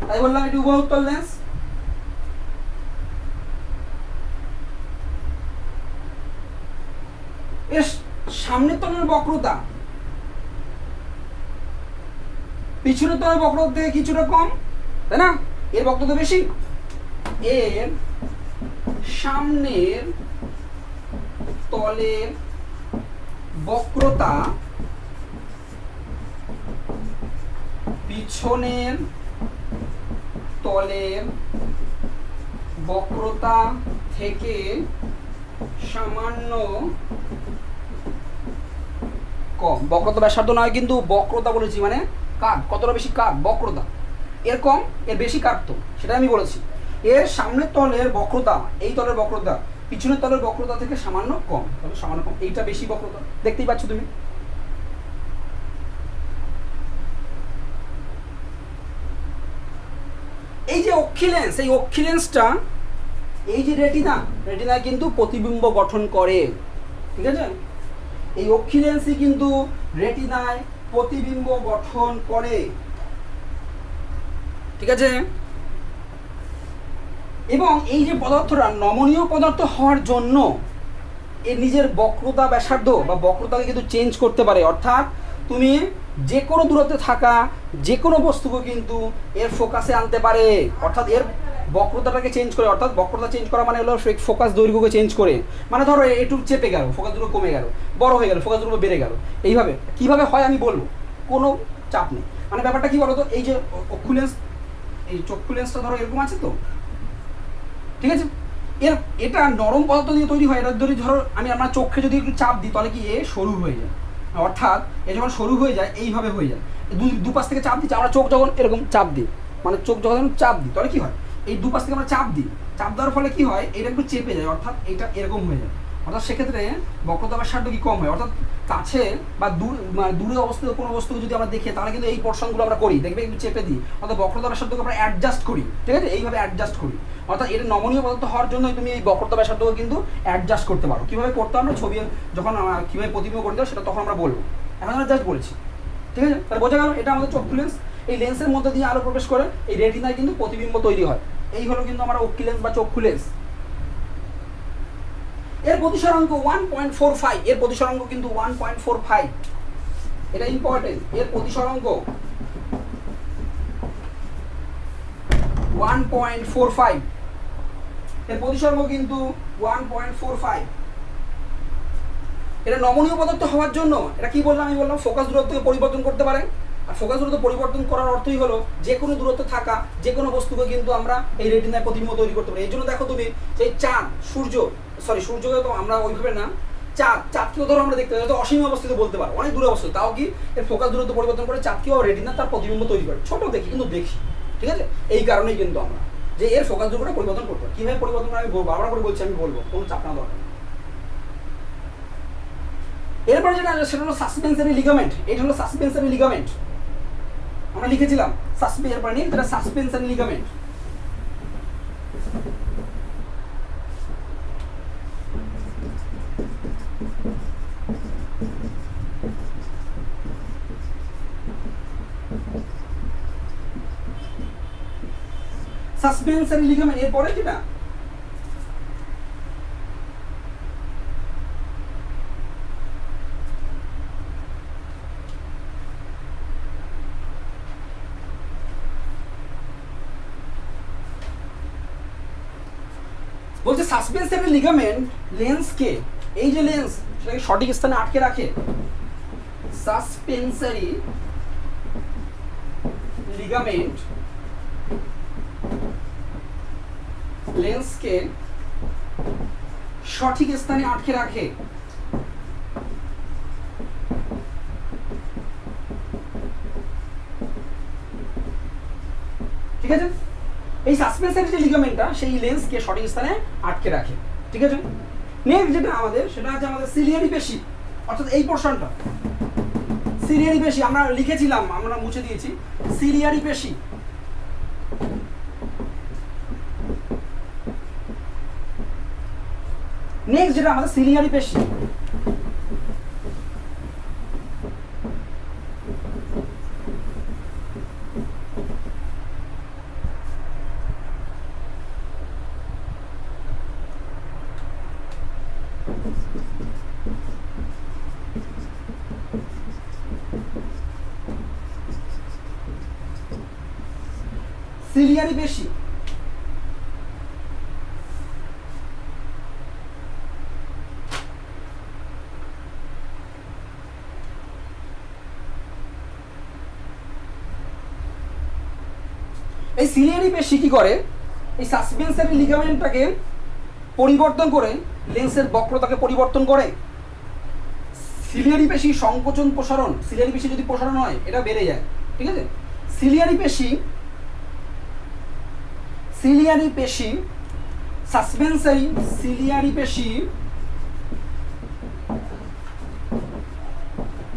তাই বললাম এটি উভয়তল লেন্স। এর সামনের তলের বক্রতা পিছনের তলের বক্রতা থেকে কিছুটা কম, তাই না? এর বক্রতা বেশি। এর সামনের তলের বক্রতা পিছনের তলের বক্রতা থেকে সামান্য কম। বক্রতা ব্যাসার্ধ নয় কিন্তু বক্রতা বলেছি, মানে কার্ভ, কতটা বেশি কার্ভ, বক্রতা এর কম এর বেশি কার্ভ, তো সেটা আমি বলেছি। এর সামনের তলের বক্রতা, এই তলের বক্রতা পিছনের তলের বক্রতা থেকে সামান্য কম, তাহলে সামান্য কম, এইটা বেশি বক্রতা, দেখতেই পাচ্ছ তুমি। এই যে অক্ষি লেন্স, এই অক্ষি লেন্সটা এই যে রেটিনা, রেটিনা কিন্তু প্রতিবিম্ব গঠন করে। ঠিক আছে, এই অক্ষি লেন্সই কিন্তু রেটিনায় প্রতিবিম্ব গঠন করে। ঠিক আছে, এবং এই যে পদার্থটা নমনীয় পদার্থ হওয়ার জন্য এর নিজের বক্রতা ব্যাসার্ধ বা বক্রতাকে কিন্তু চেঞ্জ করতে পারে। অর্থাৎ তুমি যে কোনো দূরত্বে থাকা যে কোনো বস্তুকে কিন্তু এর ফোকাসে আনতে পারে, অর্থাৎ এর বক্রতাটাকে চেঞ্জ করে। অর্থাৎ বক্রতা চেঞ্জ করা মানে হলো ফোকাস দৈর্ঘ্যকে চেঞ্জ করে, মানে ধরো একটু চেপে গেল, ফোকাস দৈর্ঘ্য কমে গেল, বড় হয়ে গেল, ফোকাস দৈর্ঘ্য বেড়ে গেল। এইভাবে কিভাবে হয় আমি বলবো, কোনো চাপ নেই। মানে ব্যাপারটা কি বলো তো, এই যে অক্ষু লেন্স, এই চক্ষু লেন্সটা ধরো এরকম আছে তো, ঠিক আছে, এটা নরম পদার্থ দিয়ে তৈরি হয়। এটা ধরো আমি আমার চোখে যদি একটু চাপ দিই তাহলে কি এ সরু হয়ে যায়, অর্থাৎ এ যখন সরু হয়ে যায় এইভাবে হয়ে যায়। দুপাশ থেকে চাপ দিচ্ছি আমরা, চোখ যখন এরকম চাপ দিই, মানে চোখ যখন চাপ দিই তাহলে কি হয়, এই দুপাশ থেকে আমরা চাপ দিই, চাপ দেওয়ার ফলে কি হয়, এটা একটু চেপে যায়, অর্থাৎ এটা এরকম হয়ে যায়। অর্থাৎ সেক্ষেত্রে বক্রতা ব্যাসার্ধ কি কম হয়। অর্থাৎ কাছে বা দূরে অবস্থিত কোনো বস্তুকে যদি আমরা দেখি তাহলে কিন্তু এই পোর্শনগুলো আমরা করি, দেখবে একটু চেপে দিই, অর্থাৎ বক্রতা ব্যাসার্ধকে আমরা অ্যাডজাস্ট করি। ঠিক আছে, এইভাবে অ্যাডজাস্ট করি। অর্থাৎ এটা নমনীয় পদার্থ হওয়ার জন্যই তুমি এই বক্রতা ব্যাসার্ধকে কিন্তু অ্যাডজাস্ট করতে পারো। কীভাবে করতে আমরা ছবি যখন কীভাবে প্রতিবিম্ব করতে হয় সেটা তখন আমরা বলবো, এখন আমরা জাস্ট বলেছি। ঠিক আছে, তাহলে বোঝা গেল এটা আমাদের চক্ষু লেন্স। এই লেন্সের মধ্যে দিয়ে আলো প্রবেশ করে এই রেটিনায় কিন্তু প্রতিবিম্ব তৈরি হয়। এই হলো কিন্তু আমার অক্ষি লেন্স বা চক্ষু লেন্স। এর প্রতিসরাঙ্ক 1.45, এর প্রতিসরাঙ্ক কিন্তু 1.45, এটা ইম্পর্টেন্ট। এর প্রতিসরাঙ্ক 1.45, এর প্রতিসরাঙ্ক কিন্তু 1.45। এটা নমনীয় পদার্থ হওয়ার জন্য এটা কি বললাম, আমি বললাম ফোকাস দূরত্বকে পরিবর্তন করতে পারে। আর ফোকাস দূরত্ব পরিবর্তন করার অর্থই হলো যে কোনো দূরত্বে থাকা যে কোনো বস্তুকে কিন্তু আমরা এই রেটিনায় প্রতিবিম্ব তৈরি করতে পারি। এই জন্য দেখো তুমি সেই চাঁদ, সূর্যকে তো আমরা ওইভাবে না, চাঁদকেও ধরো আমরা দেখতে পাই, হয়তো অসীম অবস্থিত বলতে পারো, অনেক দূরে অবস্থিত, তাও কি এর ফোকাস দূরত্ব পরিবর্তন করে চাঁদকেও রেটিনা তার প্রতিবিম্ব তৈরি করে। ছোট দেখি কিন্তু দেখি। ঠিক আছে, এই কারণেই কিন্তু আমরা যে এর ফোকাস দূরত্বটা পরিবর্তন করতে পারি। কীভাবে পরিবর্তন করে আমি বলবো, আবার করে বলছি, আমি বলবো, কোনো চাপ না দরকার। এরপরে যেটা সেটা হলো সাসপেনসারি লিগামেন্ট। এটা হলো সাসপেনসারি লিগামেন্ট, আমরা লিখেছিলাম এরপরে নিয়ে, যেটা সাসপেনসারি লিগামেন্ট। সাসপেনসারি লিগামেন্ট এরপরে যেটা বলছে সাসপেন্সারি লিগামেন্ট লেন্সকে, এই যে লেন্স সেটাকে সঠিক স্থানে আটকে রাখে। সাসপেন্সারি লিগামেন্ট লেন্সকে সঠিক স্থানে আটকে রাখে। ঠিক আছে, এই সাসপেন্সারি যে লিগামেন্টটা সেই লেন্সকে সঠিক স্থানে আটকে রাখে। ঠিক আছে, নেক্সট যেটা আমাদের সেটা হচ্ছে আমাদের সিলিয়ারি পেশি, অর্থাৎ এই পোর্শনটা সিলিয়ারি পেশি আমরা লিখেছিলাম, আমরা মুছে দিয়েছি। সিলিয়ারি পেশি, নেক্সট যেটা আমাদের সিলিয়ারি পেশি। সিলিয়ারি পেশি, এই সিলিয়ারি পেশি কি করে, এই সাসপেন্সারি লিগামেন্টটাকে পরিবর্তন করে লেন্সের বক্রতাকে পরিবর্তন করে। সিলিয়ারি পেশি সংকোচন প্রসারণ, সিলিয়ারি পেশি যদি প্রসারণ হয় এটা বেড়ে যায়। ঠিক আছে, সিলিয়ারি পেশি, সিলিয়ারি পেশি সাসপেন্সারি সিলিয়ারি পেশি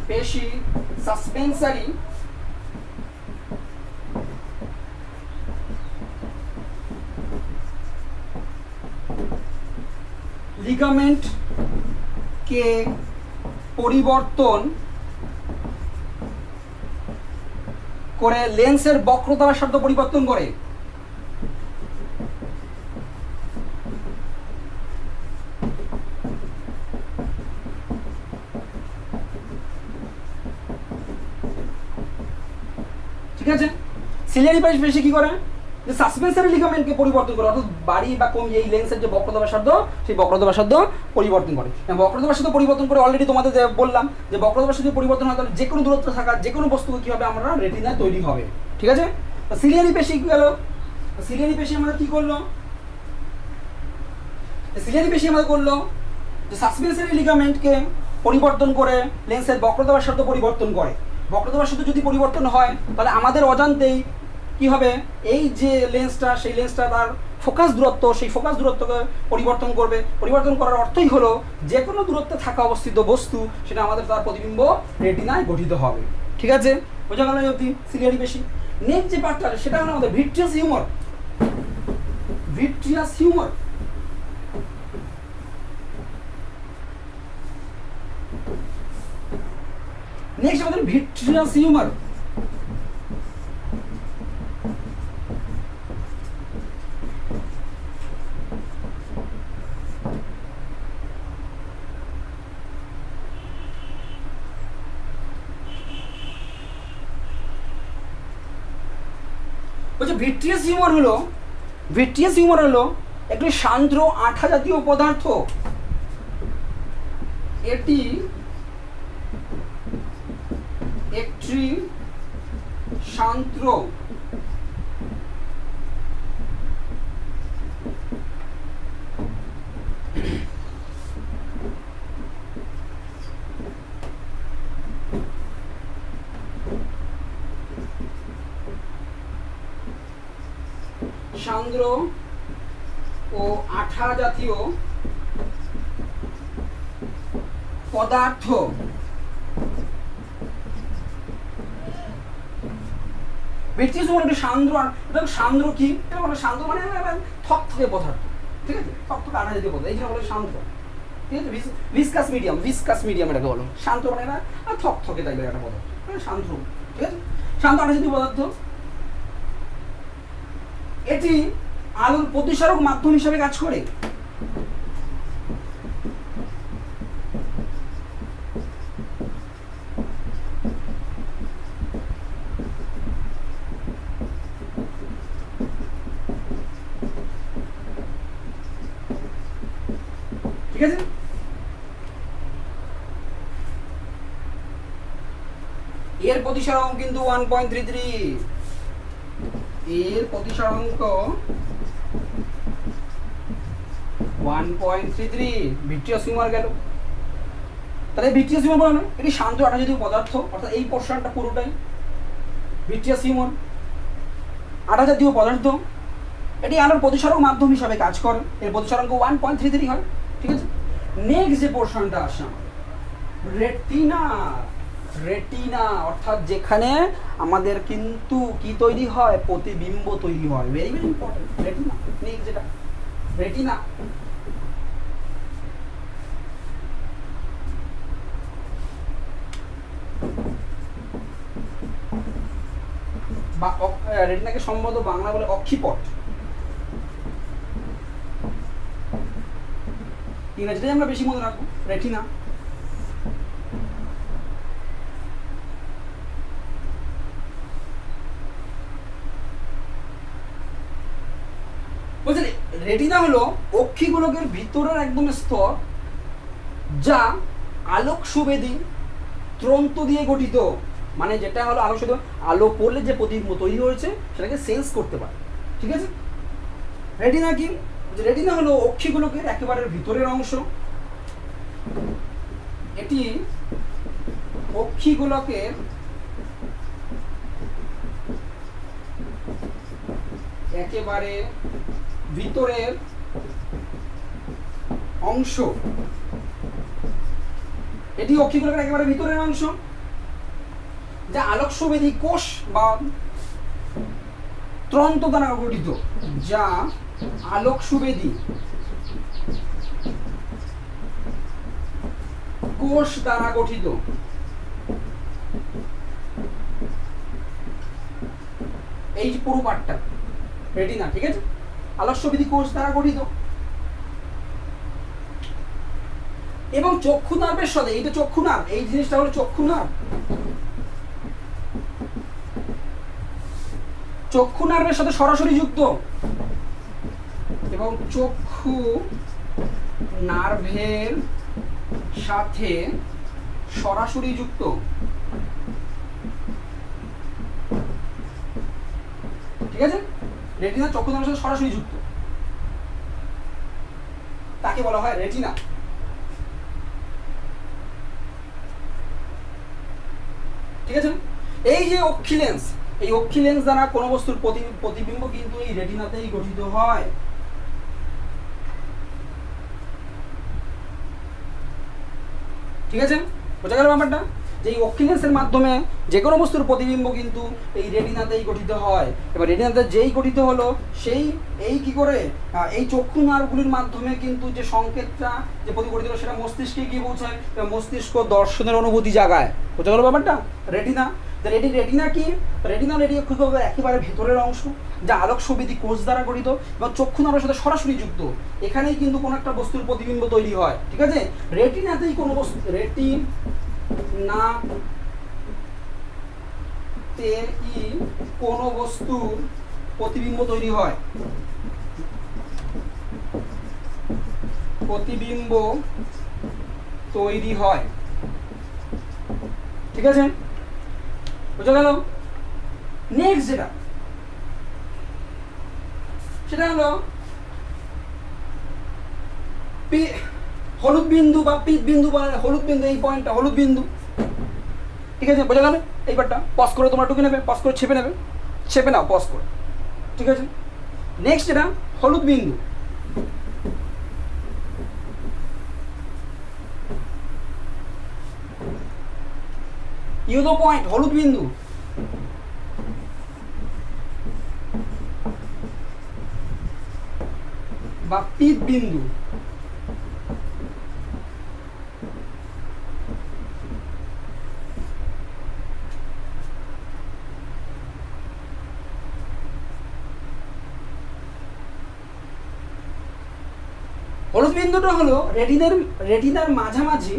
পেশি সাসপেন্সারি লিগামেন্ট কে পরিবর্তন করে লেন্সের বক্রতা শব্দ পরিবর্তন করে। ঠিক আছে, সিলিয়ারি পেশি কি করে, যে সাসপেন্সারি লিগামেন্টকে পরিবর্তন করে, অর্থাৎ বাড়ি বা কমিয়ে এই লেন্সের যে বক্রতা ব্যাসার্ধ সেই বক্রতা ব্যাসার্ধ পরিবর্তন করে। বক্রতা ব্যাসার্ধ পরিবর্তন করে অলরেডি তোমাদের বললাম যে বক্রতা ব্যাসার্ধ পরিবর্তন হয় তাহলে যে কোনো দূরত্ব থাকা যে কোনো বস্তু কি হবে, আমরা রেটিনায় তৈরি হবে। ঠিক আছে, সিলিয়ারি পেশি কি গেল, সিলিয়ারি পেশি আমাদের কি করলো, সিলিয়ারি পেশি আমাদের করলো যে সাসপেন্সারি লিগামেন্টকে পরিবর্তন করে লেন্সের বক্রতা ব্যাসার্ধ পরিবর্তন করে। বক্রতা ব্যাসার্ধ যদি পরিবর্তন হয় তাহলে আমাদের অজান্তেই কি হবে, এই যে লেন্সটা সেই লেন্সটা তার ফোকাস দূরত্ব, সেই ফোকাস দূরত্বকে পরিবর্তন করবে। পরিবর্তন করার অর্থই হলো যে কোনো দূরত্বে থাকা অবস্থিত বস্তু সেটা আমাদের তার প্রতিবিম্ব রেটিনায় গঠিত হবে। ঠিক আছে, বোঝা গেল অবধি সিলিয়ারি পেশি। নেক্সট যে পার্টটা সেটা হলো আমাদের vitreous humour. Vitreous humour, next আমাদের ভিট্রিয়াস হিউমার। বলছে ভিট্রিয়াস হিউমার হলো, ভিট্রিয়াস হিউমার হলো একটি সান্দ্র আঠা জাতীয় পদার্থ। এটি একটি সান্দ্র সান্দ্র ও আঠা জাতীয় পদার্থ। ভিট্রিয়াস হিউমার একটি সান্দ্র, সান্দ্র কি সান্দ্র মানে থকথকে পদার্থ। ঠিক আছে, থকথকে আঠা জাতীয় পদার্থ, এই জন্য বলে সান্দ্র। ঠিক আছে, ভিসকাস মিডিয়াম, ভিসকাস মিডিয়াম এটাকে বলো। শান্ত মানে না থকথকে টাইপের একটা পদার্থ, শান্ত। ঠিক আছে, শান্ত আঠা জাতীয় পদার্থ। এটি আলোর প্রতিসারক মাধ্যম হিসেবে কাজ করে। ঠিক আছে? এর প্রতিসরাঙ্ক কিন্তু 1.33, এর প্রতিসরাঙ্ক 1.33, ভিট্রিয়াস হিউমার গেল। তাহলে ভিট্রিয়াস হিউমার বলো না, এটি শান্ত আঠাজাতীয় পদার্থ, অর্থাৎ এই পোর্শনটা পুরোটাই ভিট্রিয়াস হিউমার, আঠাজাতীয় পদার্থ। এটি আলোর প্রতিসরণ মাধ্যম হিসাবে কাজ করে, এর প্রতিসরাঙ্ক 1.33 হয়। ঠিক আছে? নেক্সট যে পোর্শনটা আসে আমাদের রেটিনা, রেটিনা অর্থাৎ যেখানে আমাদের কিন্তু কি তৈরি হয়, প্রতিবিম্ব তৈরি হয়। Very very important retina. Next যেটা রেটিনা, বা রেটিনাকে সম্ভবত বাংলা বলে অক্ষিপট, ইংরেজিটাই আমরা বেশি মনে রাখবো রেটিনা। বুঝলি, রেটিনা হলো অক্ষিগোলকের ভিতরের একদম স্তর, যা আলোক সুবেদী ত্রন্ত দিয়ে গঠিত। মানে যেটা হলো আলোক সুবেদী, আলো পড়লে যে প্রতিবিম্ব তৈরি হয়েছে সেটাকে সেন্স করতে পারে। ঠিক আছে? রেটিনা কি? রেটিনা হলো অক্ষিগোলকের একেবারে ভিতরের অংশ, এটি অক্ষিগোলকের একেবারে ভিতরের অংশ, এটি অক্ষিগোলকের একেবারে ভিতরের অংশ, যা আলোক সুবেদী কোষ বা ত্রন্ত দ্বারা গঠিত, যা আলোক সুবেদী কোষ দ্বারা গঠিত। এই পুরো পার্টটা রেটিনা। ঠিক আছে? আলোক সুবেদী কোষ দ্বারা গঠিত এবং চক্ষু নার্ভের সাথে, এইটা চক্ষু নার্ভ, এই জিনিসটা হলো চক্ষু নার্ভ, চক্ষু নার্ভের সাথে সরাসরি যুক্ত এবং চক্ষু নার্ভের সাথে সরাসরি যুক্ত। ঠিক আছে? রেটিনা চক্ষু নার্ভের সাথে সরাসরি যুক্ত, তাকে বলা হয় রেটিনা। ঠিক আছে? এই যে অক্ষি লেন্স, এই অক্ষি লেন্স দ্বারা কোনো বস্তুর প্রতিবিম্ব কিন্তু এই রেটিনাতেই গঠিত হয়। ঠিক আছে? বোঝা গেল ব্যাপারটা? যে এই অক্ষি লেন্সের মাধ্যমে যে কোনো বস্তুর প্রতিবিম্ব কিন্তু এই রেটিনাতেই গঠিত হয়। এবার রেটিনাতে যেই গঠিত হলো, সেই এই কি করে এই চক্ষু নার্ভগুলির মাধ্যমে কিন্তু যে সংকেতটা যে প্রতিফলিত হলো সেটা মস্তিষ্কে গিয়ে পৌঁছায়, মস্তিষ্ক দর্শনের অনুভূতি জাগায়। বোঝা গেল ব্যাপারটা? রেটিনা, রেটিনা কি? রেটিনা একেবারে ভেতরের অংশ, যা আলোক সুবেদী কোষ দ্বারা গঠিত এবং চক্ষু নার্ভের সাথে সরাসরি যুক্ত। এখানেই কিন্তু কোনো একটা বস্তুর প্রতিবিম্ব তৈরি হয়। ঠিক আছে? রেটিনাতেই কোনো বস্তু, কোনো বস্তুর প্রতিবিম্ব তৈরি হয়, প্রতিবিম্ব তৈরি হয়। ঠিক আছে? বুঝা গেল? নেক্সট যেটা, সেটা হলো হলুদ বিন্দু বা পিত বিন্দু, বা হলুদ বিন্দু, এই পয়েন্টটা হলুদ বিন্দু। ঠিক আছে? বোঝা গেল? এই পার্টটা পজ করে তোমরা টুকে নেবে, পজ করে ছেপে নেবে, ছেপে নাও পজ করে। ঠিক আছে? নেক্সট এটা হলুদ বিন্দু, ইউদো পয়েন্ট, হলুদ বিন্দু। বা পিত বিন্দু। হলুদ বিন্দুটা হলো রেটিনার মাঝামাঝি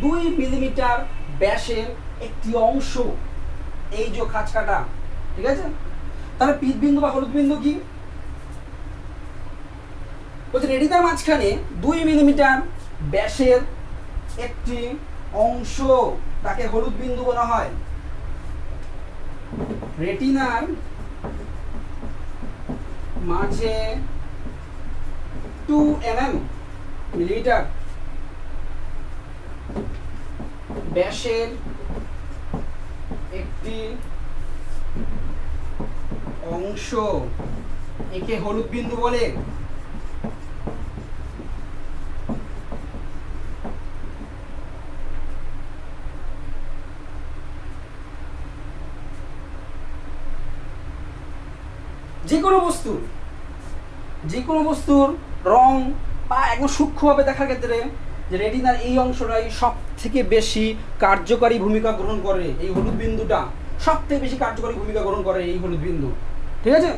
2 মিলিমিটার ব্যাসের একটি অংশ, এই যে খাঁজকাটা। ঠিক আছে? তাহলে পিত বিন্দু বা হলুদ বিন্দু কি? বলছে রেটিনার মাঝখানে 2 মিলিমিটার ব্যাসের একটি অংশ তাকে হলুদ বিন্দু বলা হয়। রেটিনার মাঝে 2 মিলিমিটার ব্যাসের একটি অংশ একে হলুদ বিন্দু বলে। যে কোনো বস্তুর রং বা একদম সূক্ষ্মভাবে দেখার ক্ষেত্রে যে রেটিনার এই অংশটাই সব থেকে বেশি কার্যকারী ভূমিকা গ্রহণ করে। এই হলুদ বিন্দুটা সব থেকে বেশি কার্যকারী ভূমিকা গ্রহণ করে এই হলুদ বিন্দু, ঠিক আছে।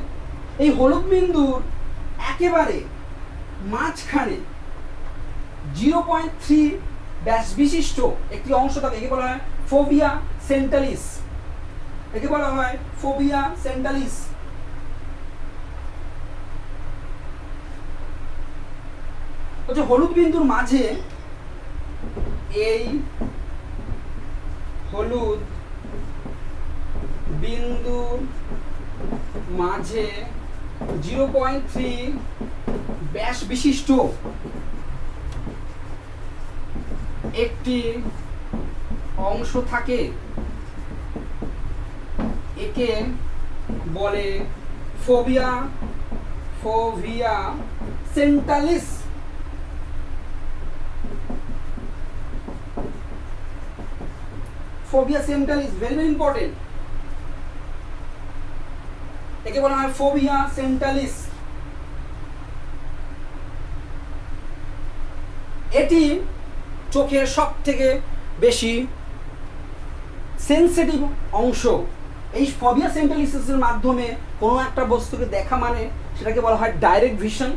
এই হলুদ বিন্দুর একেবারে মাঝখানে 0.3 ব্যাস বিশিষ্ট একটি অংশ থাকে, একে বলা হয় ফোভিয়া সেন্টালিস। একে বলা হয় ফোভিয়া সেন্টালিস। হলুদ বিন্দুর মাঝে এই হলুদ বিন্দুর মাঝে 0.3 ব্যাস বিশিষ্ট একটি অংশ থাকে, একে বলে fovea centralis. Fovea centralis very very important. একে বলা হয় ফোভিয়া সেন্টালিস। এটি চোখের সব থেকে বেশি সেন্সিটিভ অংশ। এই ফোভিয়া সেন্টালিসের মাধ্যমে কোনো একটা বস্তুকে দেখা মানে সেটাকে বলা হয় ডাইরেক্ট ভিশন।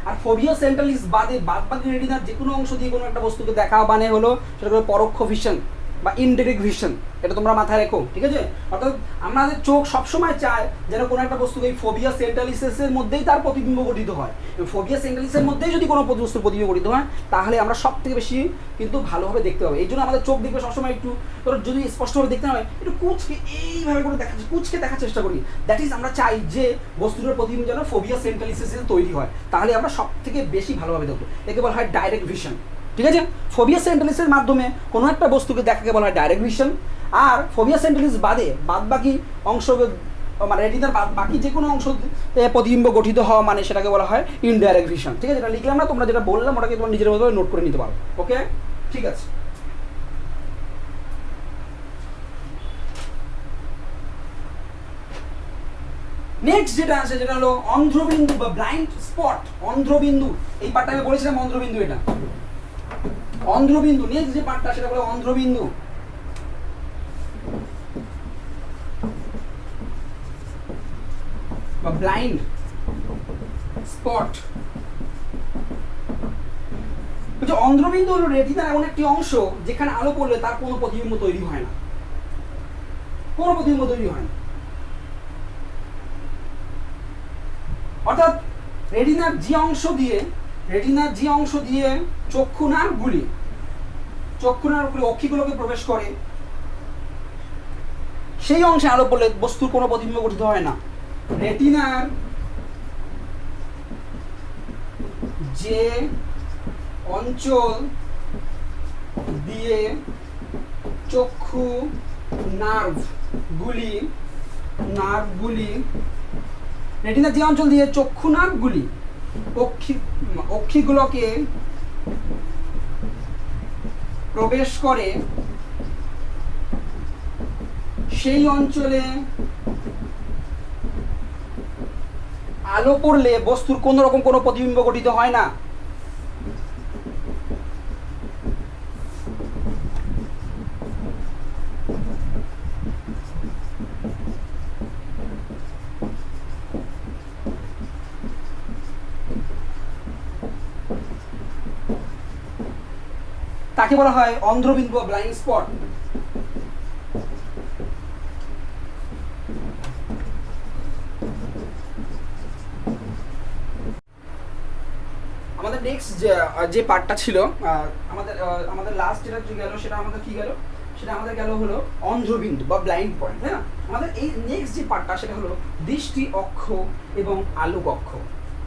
আর ফোভিয়া সেন্টালিস বাদবাকি রেটিনার যে কোনো অংশ দিয়ে কোনো একটা বস্তুকে দেখা মানে হলো সেটাকে পরোক্ষ ভিশন বা ইনডিরেক্ট ভিশন। এটা তোমরা মাথায় রেখো, ঠিক আছে। অর্থাৎ আমাদের চোখ সবসময় চায় যেন কোনো একটা বস্তু এই ফোভিয়া সেন্টালিসের মধ্যেই তার প্রতিবিম্ব গঠিত হয়। ফোভিয়া সেন্টালিসের মধ্যেই যদি কোনো বস্তুর প্রতিবিম্ব গঠিত হয় তাহলে আমরা সব থেকে বেশি কিন্তু ভালোভাবে দেখতে পাবো। এই জন্য আমাদের চোখ দেখবে সবসময় একটু যদি স্পষ্টভাবে দেখতে হয় একটু কুচকে এইভাবে করে কুচকে দেখার চেষ্টা করি। দ্যাট ইজ আমরা চাই যে বস্তুটার প্রতিবিম্ব যেন ফোভিয়া সেন্টালিসের তৈরি হয়, তাহলে আমরা সব থেকে বেশি ভালোভাবে দেখবো। একে বলা হয় ডাইরেক্ট ভিশন, ঠিক আছে। ফোভিয়া সেন্টালিসের মাধ্যমে কোনো একটা বস্তুকে দেখাকে বলা হয় ডাইরেক্ট ভিশন। আর ফোভিয়া সেন্টালিস বাদবাকি অংশ মানে রেটিনার বাকি যে কোনো অংশ প্রতিবিম্ব গঠিত হওয়া মানে সেটাকে বলা হয় ইনডাইরেক্ট ভিশন, ঠিক আছে। এটা লিখলাম না, তোমরা যেটা বললাম ওটাকে তোমরা নিজের মতো নোট করে নিতে পারো। ওকে, ঠিক আছে। নেক্সট যেটা আছে যেটা হলো অন্ধ্রবিন্দু বা ব্লাইন্ড স্পট। অন্ধ্রবিন্দু, এই পার্টটা আমি বলেছিলাম অন্ধ্রবিন্দু। এটা অন্ধ্রবিন্দু। নেক্সট যে পার্টটা সেটা বলে অন্ধ্রবিন্দু বা ব্লাইন্ড স্পট। অন্ধ্রবিন্দু হলো রেটিনার এমন একটি অংশ যেখানে আলো পড়লে তার কোনো প্রতিবিম্ব তৈরি হয় না, কোনো প্রতিবিম্ব তৈরি হয় না। অর্থাৎ রেটিনার যে অংশ দিয়ে চক্ষু নার্ভগুলি অক্ষিগুলোকে প্রবেশ করে সেই অংশে আলো পড়লে বস্তুর কোনো প্রতিবিম্ব গঠিত হয় না। রেটিনার যে অঞ্চল দিয়ে চক্ষু নার্ভগুলি রেটিনার যে অঞ্চল দিয়ে চক্ষু নার্ভগুলি অক্ষিগুলোকে প্রবেশ করে সেই অঞ্চলে আলো পড়লে বস্তুর কোন রকম কোনো প্রতিবিম্ব গঠিত হয় না। তাকে বলা হয় অন্ধ্রবিন্দু বা ব্লাইন্ড স্পট। নেক্সট যে পার্টটা ছিল আমাদের লাস্ট যেটা গেল সেটা আমাদের কি গেল, সেটা আমাদের গেল হলো অন্ধ্রবিন্দু বা ব্লাইন্ড পয়েন্ট, তাই না? আমাদের এই নেক্সট যে পার্টটা সেটা হলো দৃষ্টি অক্ষ এবং আলোক অক্ষ।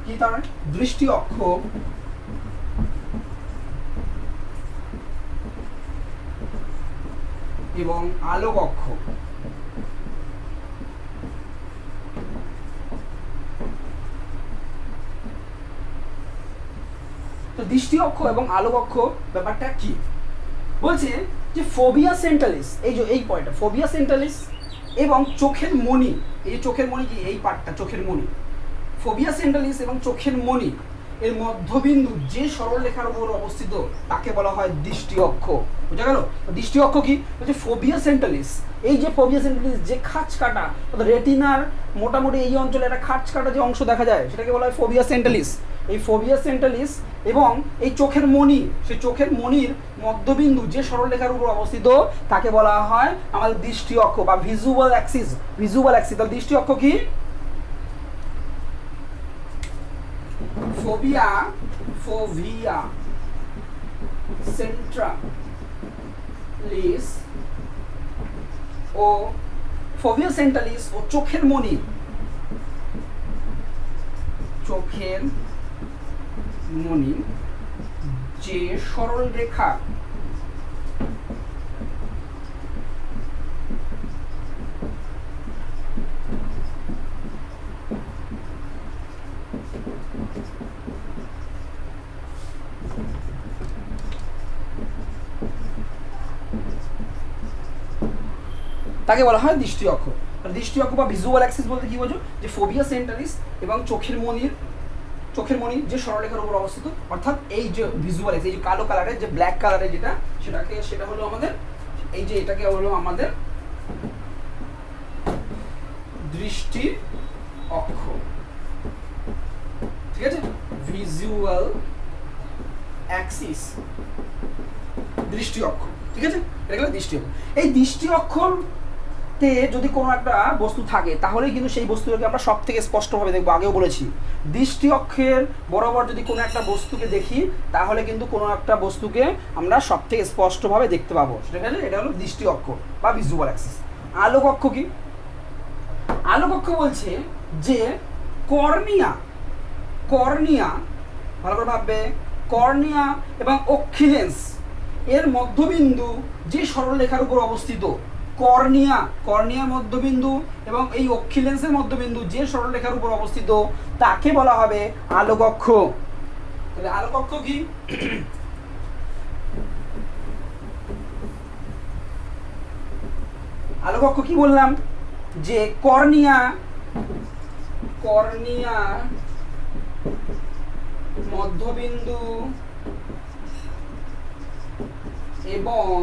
কি তার মানে? দৃষ্টি অক্ষ এবং আলোক অক্ষ। তো দৃষ্টি অক্ষ এবং আলোক অক্ষ ব্যাপারটা কি বলছে যে ফোবিয়া সেন্টালিস, এই যে এই পয়েন্টটা ফোবিয়া সেন্টালিস এবং চোখের মণি, এই যে চোখের মণি কি এই পার্টটা চোখের মণি, ফোবিয়া সেন্টালিস এবং চোখের মণি এর মধ্যবিন্দু যে সরলরেখার উপর অবস্থিত তাকে বলা হয় দৃষ্টি অক্ষ। বুঝা গেল? দৃষ্টি অক্ষ কি বলছে? ফোবিয়া সেন্টালিস, এই যে ফোবিয়া সেন্টালিস যে খাঁজ কাটা রেটিনার মোটামুটি এই অঞ্চলে একটা খাঁজ কাটা যে অংশ দেখা যায় সেটাকে বলা হয় ফোবিয়া সেন্টালিস। এই ফোবিয়া সেন্টালিস এবং এই চোখের মণি, সেই চোখের মণির মধ্যবিন্দু যে সরলরেখার উপর অবস্থিত তাকে বলা হয় আমাদের দৃষ্টি অক্ষ বা ভিজুয়াল অ্যাক্সিস। ভিজুয়াল অ্যাক্সিস, তাহলে দৃষ্টি অক্ষ কি? ফোভিয়া সেন্ট্রালিস ও ফোভিয়া সেন্ট্রালিস ও চোখের মণি, চোখের মণি যে সরল রেখা তাকে বলা হয় দৃষ্টি অক্ষ। দৃষ্টি অক্ষ বা ভিজুয়াল অ্যাক্সিস বলতে কি বোঝো? যে ফোবিয়া সেন্টালিস এবং চোখের মণি যে সরলরেখার উপর অবস্থিত, অর্থাৎ এই যে ভিজুয়াল অ্যাক্সিস, এই যে কালো কালারের যে ব্ল্যাক কালারের যেটা সেটা হলো আমাদের এই যে এটাকে হলো আমাদের দৃষ্টি অক্ষ। ঠিক আছে? ভিজুয়াল অ্যাক্সিস দৃষ্টি অক্ষ। ঠিক আছে? এটা হলো দৃষ্টি অক্ষ। এই দৃষ্টি অক্ষতে যদি কোনো একটা বস্তু থাকে তাহলেই কিন্তু সেই বস্তুটাকে আমরা সব থেকে স্পষ্টভাবে দেখবো। আগেও বলেছি দৃষ্টি অক্ষের বরাবর যদি কোনো একটা বস্তুকে দেখি তাহলে কিন্তু কোনো একটা বস্তুকে আমরা সব থেকে স্পষ্টভাবে দেখতে পাবো। সেটা এটা হলো দৃষ্টি অক্ষ বা ভিজুয়াল অ্যাক্সিস। আলোক অক্ষ কি? আলোক অক্ষ বলছে যে কর্নিয়া ভালো করে ভাববে, কর্নিয়া এবং অক্ষিলেন্স এর মধ্যবিন্দু যে সরলরেখার উপর অবস্থিত, কর্নিয়ার মধ্যবিন্দু এবং এই অক্ষিলেন্সের মধ্যবিন্দু যে সরলরেখার উপর অবস্থিত তাকে বলা হবে আলোক অক্ষ। তাহলে আলোক অক্ষ কি? আলোক অক্ষ কি বললাম? যে কর্নিয়া মধ্যবিন্দু এবং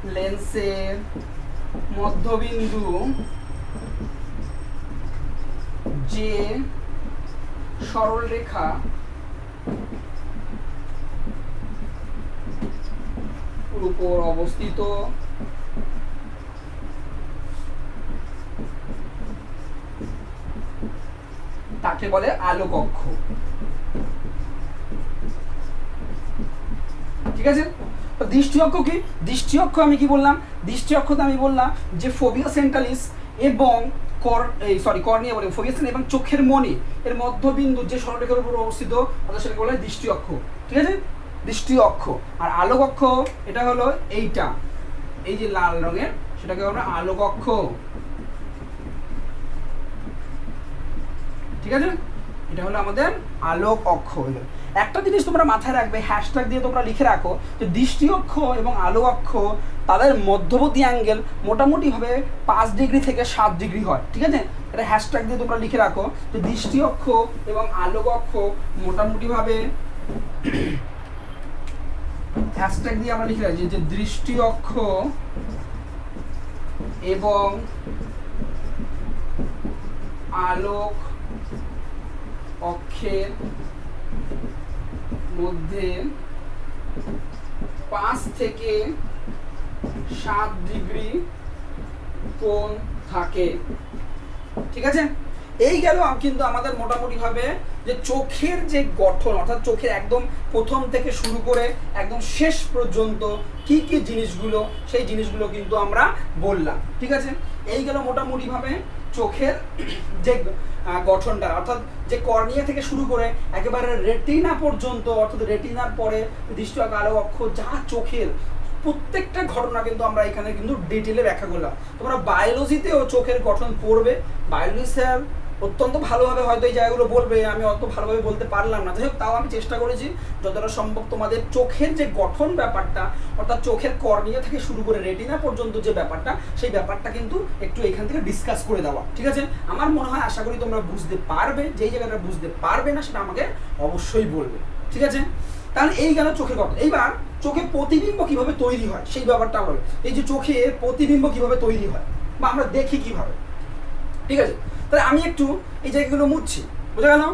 অক্ষিলেন্সের মধ্যবিন্দু যে সরলরেখা উপর অবস্থিত তাকে বলে আলোক অক্ষ। ঠিক আছে? তো দৃষ্টি অক্ষ কি? দৃষ্টি অক্ষ আমি কি বললাম? দৃষ্টি অক্ষতে আমি বললাম যে ফোবিয়া সেন্টালিস এবং কর্নিয়া বলে ফোবিয়া সেন্টালিস এবং চোখের মণি এর মধ্যবিন্দু যে সরলরেখার উপর অবস্থিত তাহলে সেটাকে বলে দৃষ্টি অক্ষ। ঠিক আছে? দৃষ্টি অক্ষ। আর আলোক অক্ষ এটা হলো এইটা, এই যে লাল রঙের, সেটাকে আমরা আলোক অক্ষ। ঠিক আছে? এটা হলো আমাদের আলোক অক্ষ। একটা জিনিস তোমরা মাথায় রাখবে, হ্যাশট্যাগ দিয়ে তোমরা লিখে রাখো যে দৃষ্টি অক্ষ এবং আলোক অক্ষ তাদের মধ্যবর্তী অ্যাঙ্গেল মোটামুটিভাবে 5 ডিগ্রি থেকে 7 ডিগ্রি হয়। ঠিক আছে? এটা হ্যাশট্যাগ দিয়ে তোমরা লিখে রাখো যে দৃষ্টি অক্ষ এবং আলোক অক্ষ মোটামুটিভাবে হ্যাশট্যাগ দিয়ে আমরা লিখে রাখছি যে দৃষ্টি অক্ষ এবং আলোক অক্ষের মধ্যে 5 থেকে 7 ডিগ্রি কোণ থাকে। ঠিক আছে, এই গেল কিন্তু আমাদের মোটামুটিভাবে যে চোখের যে গঠন, অর্থাৎ চোখের একদম প্রথম থেকে শুরু করে একদম শেষ পর্যন্ত কি কি জিনিসগুলো, সেই জিনিসগুলো কিন্তু আমরা বললাম। ঠিক আছে, এই গেল মোটামুটিভাবে চোখের যে গঠনটা, অর্থাৎ যে কর্নিয়া থেকে শুরু করে একেবারে রেটিনা পর্যন্ত, অর্থাৎ রেটিনার পরে দৃষ্টি কালো অক্ষ, যা চোখের প্রত্যেকটা ঘটনা কিন্তু আমরা এখানে কিন্তু ডিটেলে ব্যাখ্যা করলাম। তোমরা বায়োলজিতেও চোখের গঠন পড়বে, বায়োলজি স্যার অত্যন্ত ভালোভাবে হয়তো এই জায়গাগুলো বলবে, আমি অত ভালোভাবে বলতে পারলাম না। যাই হোক, তাও আমি চেষ্টা করেছি যতটা সম্ভব তোমাদের চোখের যে গঠন ব্যাপারটা, অর্থাৎ চোখের কর্নিয়া থেকে শুরু করে রেটিনা পর্যন্ত যে ব্যাপারটা, সেই ব্যাপারটা কিন্তু একটু এখান থেকে ডিসকাস করে দেওয়া। ঠিক আছে, আমার মনে হয় আশা করি তোমরা বুঝতে পারবে। যেই জায়গাটা বুঝতে পারবে না সেটা আমাকে অবশ্যই বলবে। ঠিক আছে, তাহলে এই গেল চোখের গঠন। এইবার চোখে প্রতিবিম্ব কিভাবে তৈরি হয় সেই ব্যাপারটা হবে। এই যে চোখে প্রতিবিম্ব কিভাবে তৈরি হয় বা আমরা দেখি কিভাবে, ঠিক আছে, তাহলে আমি একটু এই জায়গাগুলো মুছছি, বুঝা গেল?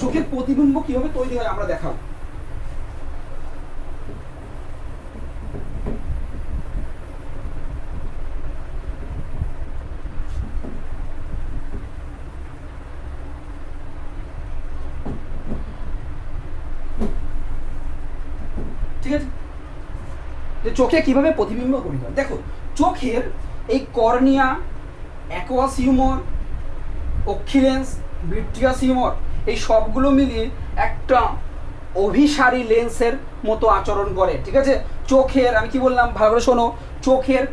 চোখের প্রতিবিম্ব কিভাবে তৈরি হয় আমরা দেখাবো। ঠিক আছে, চোখে কিভাবে প্রতিবিম্ব তৈরি হয় দেখো। চোখের এই কর্নিয়া, অ্যাকুয়াস হিউমার, অক্সিলেন্স, ভিট্রিয়াস হিউমার, এই সবগুলো মিলিয়ে একটা অভিসারী লেন্সের মতো আচরণ করে। ঠিক আছে, চোখের আমি কি বললাম ভালো করে শোনো, চোখের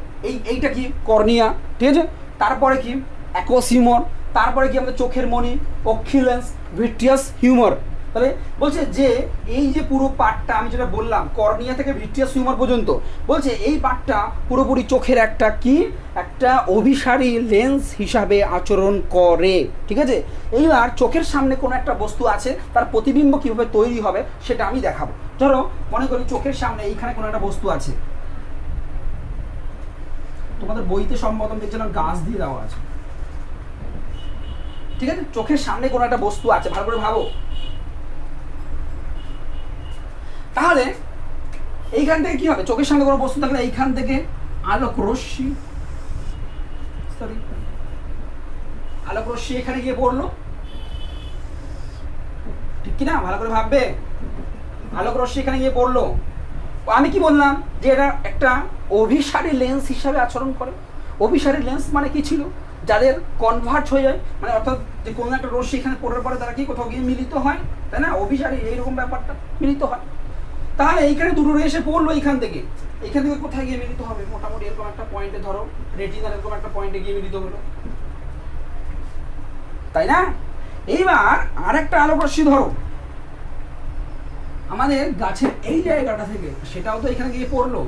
এইটা কি কর্নিয়া, ঠিক আছে, তারপরে কি অ্যাকুয়াস হিউমার, তারপরে কি আমাদের চোখের মণি, অক্সিলেন্স, ভিট্রিয়াস হিউমার। তাহলে বলছে যে এই যে পুরো পার্টটা আমি যেটা বললাম কর্নিয়া থেকে ভিট্রিয়াস হিউমার পর্যন্ত, বলছে এই পার্টটা পুরোপুরি চোখের একটা কি, একটা অভিসারী লেন্স হিসাবে আচরণ করে। ঠিক আছে, এইবার চোখের সামনে কোনো একটা বস্তু আছে, তার প্রতিবিম্ব কীভাবে তৈরি হবে সেটা আমি দেখাবো। ধরো মনে করি চোখের সামনে এইখানে কোনো একটা বস্তু আছে, তোমাদের বইতে সম্বোধন দেখছিলাম গাছ দিয়ে দেওয়া আছে। ঠিক আছে, চোখের সামনে কোনো একটা বস্তু আছে, ভালো করে ভাবো। তাহলে এইখান থেকে কি হবে, চোখের সামনে কোনো বস্তু থাকলে এইখান থেকে আলোক রশ্মি, আলোক রশ্মি এখানে গিয়ে পড়লো, ঠিক কিনা ভালো করে ভাববে। আলোক রশ্মি এখানে গিয়ে পড়লো, আমি কি বললাম যে এটা একটা অভিসারী লেন্স হিসাবে আচরণ করে। অভিসারী লেন্স মানে কি ছিল, যাদের কনভার্ট হয়ে যায়, মানে অর্থাৎ যে কোনো একটা রশ্মি এখানে পড়ার পরে তারা কি কোথাও গিয়ে মিলিত হয়, তাই না? অভিসারী এইরকম ব্যাপারটা মিলিত হয়। তাহলে এইখানে দুটো এসে পড়লো, এইখান থেকে কোথায় গিয়ে মিলিত হবে, মোটামুটি এরকম একটা পয়েন্টে, ধরো রেটিনার এরকম একটা পয়েন্টে গিয়ে মিলিত হলো, তাই না? এইবার আর একটা আলোক রশ্মি ধরো আমাদের গাছের এই জায়গাটা থেকে, সেটাও তো এখানে গিয়ে পড়লো,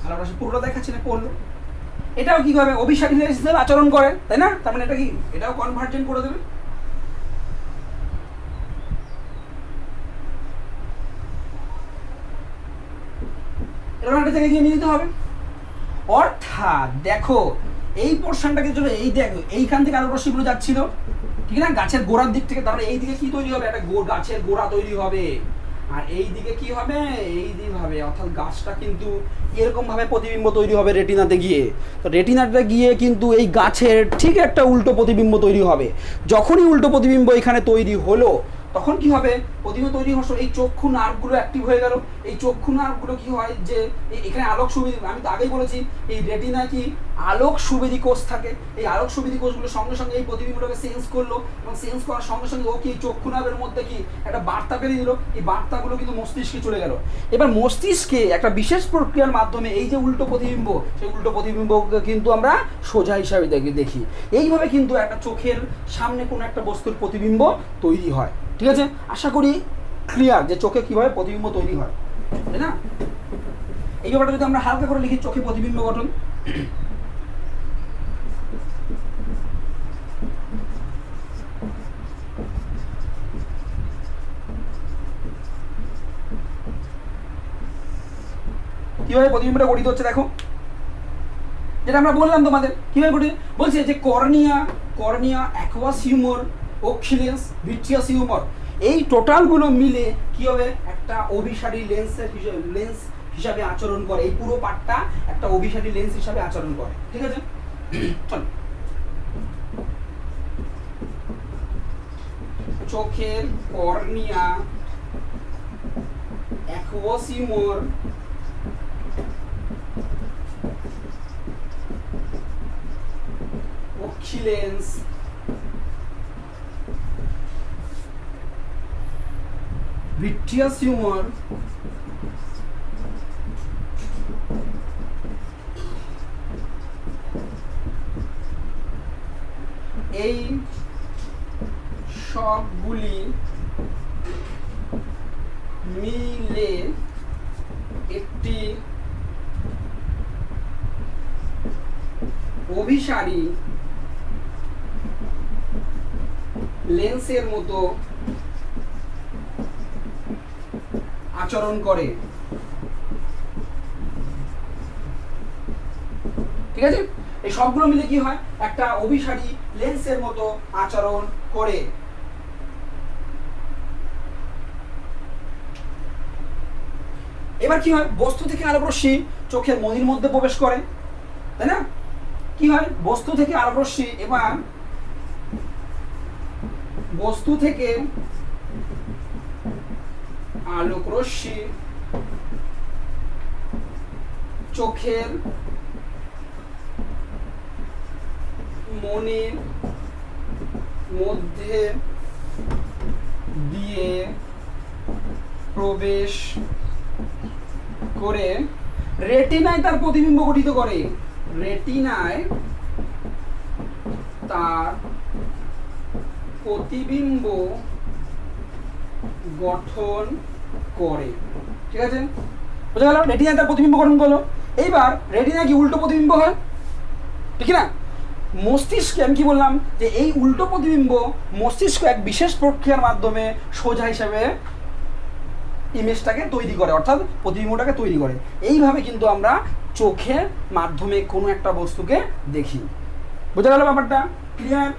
আলোক রশ্মি পুরোটা দেখাচ্ছি না, পড়লো। এটাও কি হবে, অভিসারী লেন্স হিসেবে আচরণ করে, তাই না? তার মানে এটা কি, এটাও কনভার্জেন্ট করে দেবে। এরকম একটা জায়গায় গিয়ে মিলিত হবে। অর্থাৎ দেখো এই পোর্শনটাকে যদি এই দেখো, এইখান থেকে আলোক রশ্মিগুলো যাচ্ছিল, ঠিক না, গাছের গোড়ার দিক থেকে, তাহলে এই দিকে কি তৈরি হবে, একটা গাছের গোড়া তৈরি হবে, আর এই দিকে কি হবে, এই দিক হবে, অর্থাৎ গাছটা কিন্তু এরকম ভাবে প্রতিবিম্ব তৈরি হবে রেটিনাতে গিয়ে। তো রেটিনাতে গিয়ে কিন্তু এই গাছের ঠিক একটা উল্টো প্রতিবিম্ব তৈরি হবে। যখনই উল্টো প্রতিবিম্ব এখানে তৈরি হলো, তখন কি হবে, প্রতিবিম্ব তৈরি হলো, এই চক্ষু নার্ভগুলো অ্যাক্টিভ হয়ে গেল। এই চক্ষু নার্ভগুলো কি হয়, যে এখানে আলোক সুবেদী, আমি তো আগেই বলেছি এই রেটিনা কি আলোক সুবেদী কোষ থাকে, এই আলোক সুবেদী কোষগুলো সঙ্গে সঙ্গে এই প্রতিবিম্বটাকে সেন্স করলো, এবং সেন্স করার সঙ্গে সঙ্গে ও কি চক্ষু নার্ভের মধ্যে কি একটা বার্তা বেরিয়ে দিল, এই বার্তাগুলো কিন্তু মস্তিষ্কে চলে গেল। এবার মস্তিষ্কে একটা বিশেষ প্রক্রিয়ার মাধ্যমে এই যে উল্টো প্রতিবিম্ব, সেই উল্টো প্রতিবিম্বকে কিন্তু আমরা সোজা হিসাবে দেখি। এইভাবে কিন্তু একটা চোখের সামনে কোনো একটা বস্তুর প্রতিবিম্ব তৈরি হয়। ঠিক আছে, আশা করি ক্লিয়ার যে চোখে কিভাবে প্রতিবিম্ব তৈরি হয়, তাই না? এই ব্যাপারটা যদি আমরা হালকা করে লিখি, চোখে প্রতিবিম্ব গঠন, কিভাবে প্রতিবিম্বটা গঠিত হচ্ছে দেখো, যেটা আমরা বললাম তোমাদের কিভাবে গঠিত বলছে, যে কর্নিয়া, অ্যাকুয়াস হিউমার, অক্সিলেন্স, ভিট্রিয়াস হিউমার, এই টোটালগুলো মিলে কি হবে, একটা অভিসারী লেন্স হিসাবে আচরণ করে। এই পুরো পার্টটা একটা অভিসারী লেন্স হিসাবে আচরণ করে। ঠিক আছে, চোখের কর্নিয়া, অ্যাকুয়াসিমোর, ওকিলেন্স, ভিট্রিয়াস হিউমার, এই সবগুলি মিলে একটি অভিসারী লেন্সের মতো আচরণ করে। ঠিক আছে, এই সবগুলো মিলে কি হয়, একটা অভিসারী লেন্সের মতো আচরণ করে। এবার কি হয়, বস্তু থেকে আলোক রশ্মি চোখের মনির মধ্যে প্রবেশ করে, তাই না? কি হয়, বস্তু থেকে আলোক রশ্মি, এবার বস্তু থেকে আলোক রশ্মি চোখের মনির মধ্যে দিয়ে প্রবেশ করে রেটিনায় তার প্রতিবিম্ব গঠিত করে। রেটিনায় তার প্রতিবিম্ব গঠন করে। ঠিক আছে, বোঝা গেল? রেটিনায় তার প্রতিবিম্ব গঠন করলো। এইবার রেটিনায় কি উল্টো প্রতিবিম্ব হয়, ঠিক না? মস্তিষ্কে আমি কি বললাম, যে এই উল্টো প্রতিবিম্ব মস্তিষ্ক এক বিশেষ প্রক্রিয়ার মাধ্যমে সোজা হিসাবে ইমেজটাকে তৈরি করে, অর্থাৎ প্রতিবিম্বটাকে তৈরি করে। এইভাবে কিন্তু আমরা চোখের মাধ্যমে কোনো একটা বস্তুকে দেখি। বোঝা গেল ব্যাপারটা? ক্লিয়ার?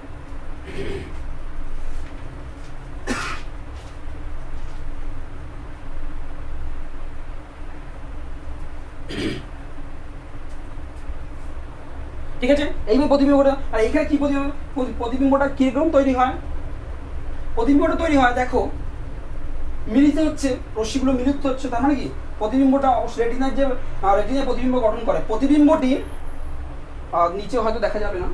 ঠিক আছে, এইভাবে প্রতিবিম্বটা, আর এইখানে কি প্রতিবিম্বটা কিরকম তৈরি হয়? প্রতিবিম্বটা তৈরি হয়, দেখো মিলিত হচ্ছে, রশ্মিগুলো মিলিত হচ্ছে, তার মানে কি প্রতিবিম্বটা অবশ্যই রেটিনার যে রেটিনায় প্রতিবিম্ব গঠন করে। প্রতিবিম্বটি নিচে হয়তো দেখা যাবে না,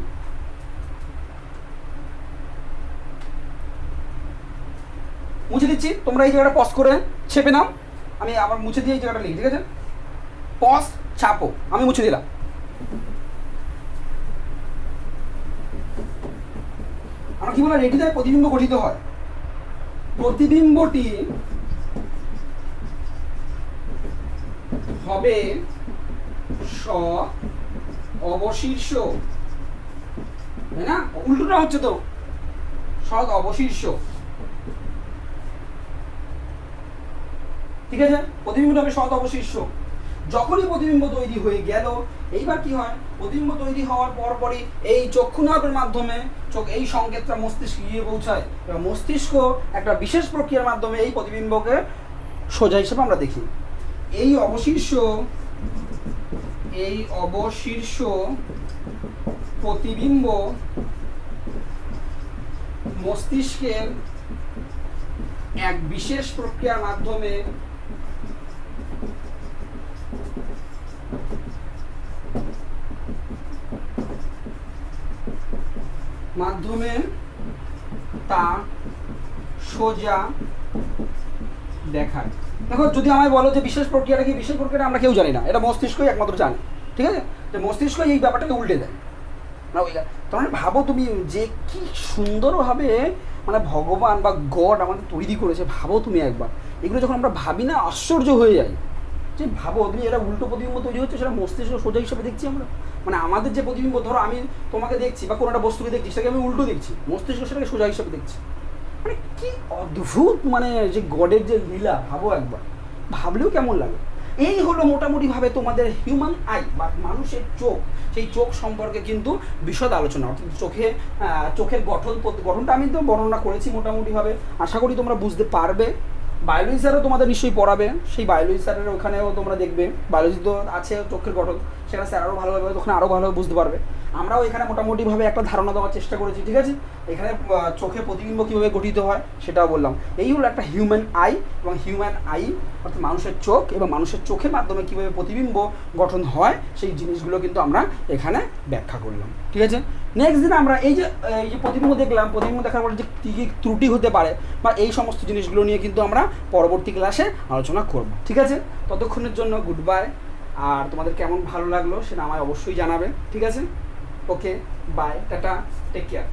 মুছে দিচ্ছি, তোমরা এই জায়গাটা পজ করে ছেপে নাও, আমি আবার মুছে দিয়ে এই জায়গাটা লিখি। ঠিক আছে, পজ ছাপো, আমি মুছে দিলাম। আমরা কি বললাম, রেটিনায় প্রতিবিম্ব গঠিত হয়। প্রতিবিম্বটি হবে অবশীর্ষ, তাই না? উল্টোটা হচ্ছে তো, সৎ অবশীর্ষ। ঠিক আছে, প্রতিবিম্বটা হবে সৎ অবশীর্ষ। যখনই প্রতিবিম্ব তৈরি হয়ে গেল, এইবার কি হয়, প্রতিবিম্ব তৈরি হওয়ার পরপরই এই চক্ষু নার্ভের মাধ্যমে এই সংকেতটা মস্তিষ্কে গিয়ে পৌঁছায়, এবং মস্তিষ্ক একটা বিশেষ প্রক্রিয়ার মাধ্যমে এই প্রতিবিম্বকে সোজা হিসেবে আমরা দেখি। এই অবশীর্ষ প্রতিবিম্ব মস্তিষ্কের এক বিশেষ প্রক্রিয়ার মাধ্যমে তা সোজা দেখায়। দেখো, যদি আমায় বলো যে বিশেষ প্রক্রিয়াটা কি, বিশেষ প্রক্রিয়াটা আমরা কেউ জানি না, এটা মস্তিষ্কই একমাত্র জানে। ঠিক আছে, যে মস্তিষ্ক এই ব্যাপারটাকে উল্টে দেয় না। তার মানে ভাবো তুমি যে কি সুন্দরভাবে মানে ভগবান বা গড আমাদের তৈরি করেছে। ভাবো তুমি একবার, এগুলো যখন আমরা ভাবি না, আশ্চর্য হয়ে যাই যে ভাবো তুমি, এটা উল্টো প্রতিবিম্ব তৈরি হচ্ছে, সেটা মস্তিষ্ক সোজা হিসেবে দেখছি আমরা। মানে আমাদের যে প্রতিবিম্ব, ধরো আমি তোমাকে দেখছি বা কোনো একটা বস্তুকে দেখছি, সেটাকে আমি উল্টো দেখছি, মস্তিষ্ক সেটাকে সোজা হিসেবে দেখছি। মানে কি অদ্ভুত, মানে যে গডের যে লীলা, ভাবো একবার, ভাবলেও কেমন লাগে। এই হলো মোটামুটিভাবে তোমাদের হিউম্যান আই বা মানুষের চোখ, সেই চোখ সম্পর্কে কিন্তু বিশদ আলোচনা। অর্থাৎ চোখের গঠনটা আমি তো বর্ণনা করেছি মোটামুটিভাবে, আশা করি তোমরা বুঝতে পারবে বায়োলজি স্যারও তোমাদের নিশ্চয়ই পড়াবে, সেই বায়োলজি স্যারের ওখানেও তোমরা দেখবে, বায়োলজি তো আছে চোখের গঠন, সেখানে স্যার আরও ভালোভাবে ওখানে আরও ভালোভাবে বুঝতে পারবে। আমরাও এখানে মোটামুটিভাবে একটা ধারণা দেওয়ার চেষ্টা করেছি, ঠিক আছে। এখানে চোখের প্রতিবিম্ব কীভাবে গঠিত হয় সেটাও বললাম। এই হলো একটা হিউম্যান আই, এবং হিউম্যান আই অর্থাৎ মানুষের চোখ, এবং মানুষের চোখের মাধ্যমে কীভাবে প্রতিবিম্ব গঠন হয় সেই জিনিসগুলো কিন্তু আমরা এখানে ব্যাখ্যা করলাম, ঠিক আছে। নেক্সট দিন আমরা এই যে প্রতিবিম্ব দেখলাম, প্রতিবিম্ব দেখার পরে যে কী কী ত্রুটি হতে পারে বা এই সমস্ত জিনিসগুলো নিয়ে কিন্তু আমরা পরবর্তী ক্লাসে আলোচনা করব, ঠিক আছে। ততক্ষণের জন্য গুড বাই। আর তোমাদের কেমন ভালো লাগলো সেটা আমায় অবশ্যই জানাবে, ঠিক আছে। ওকে, বাই, টাটা, টেক কেয়ার।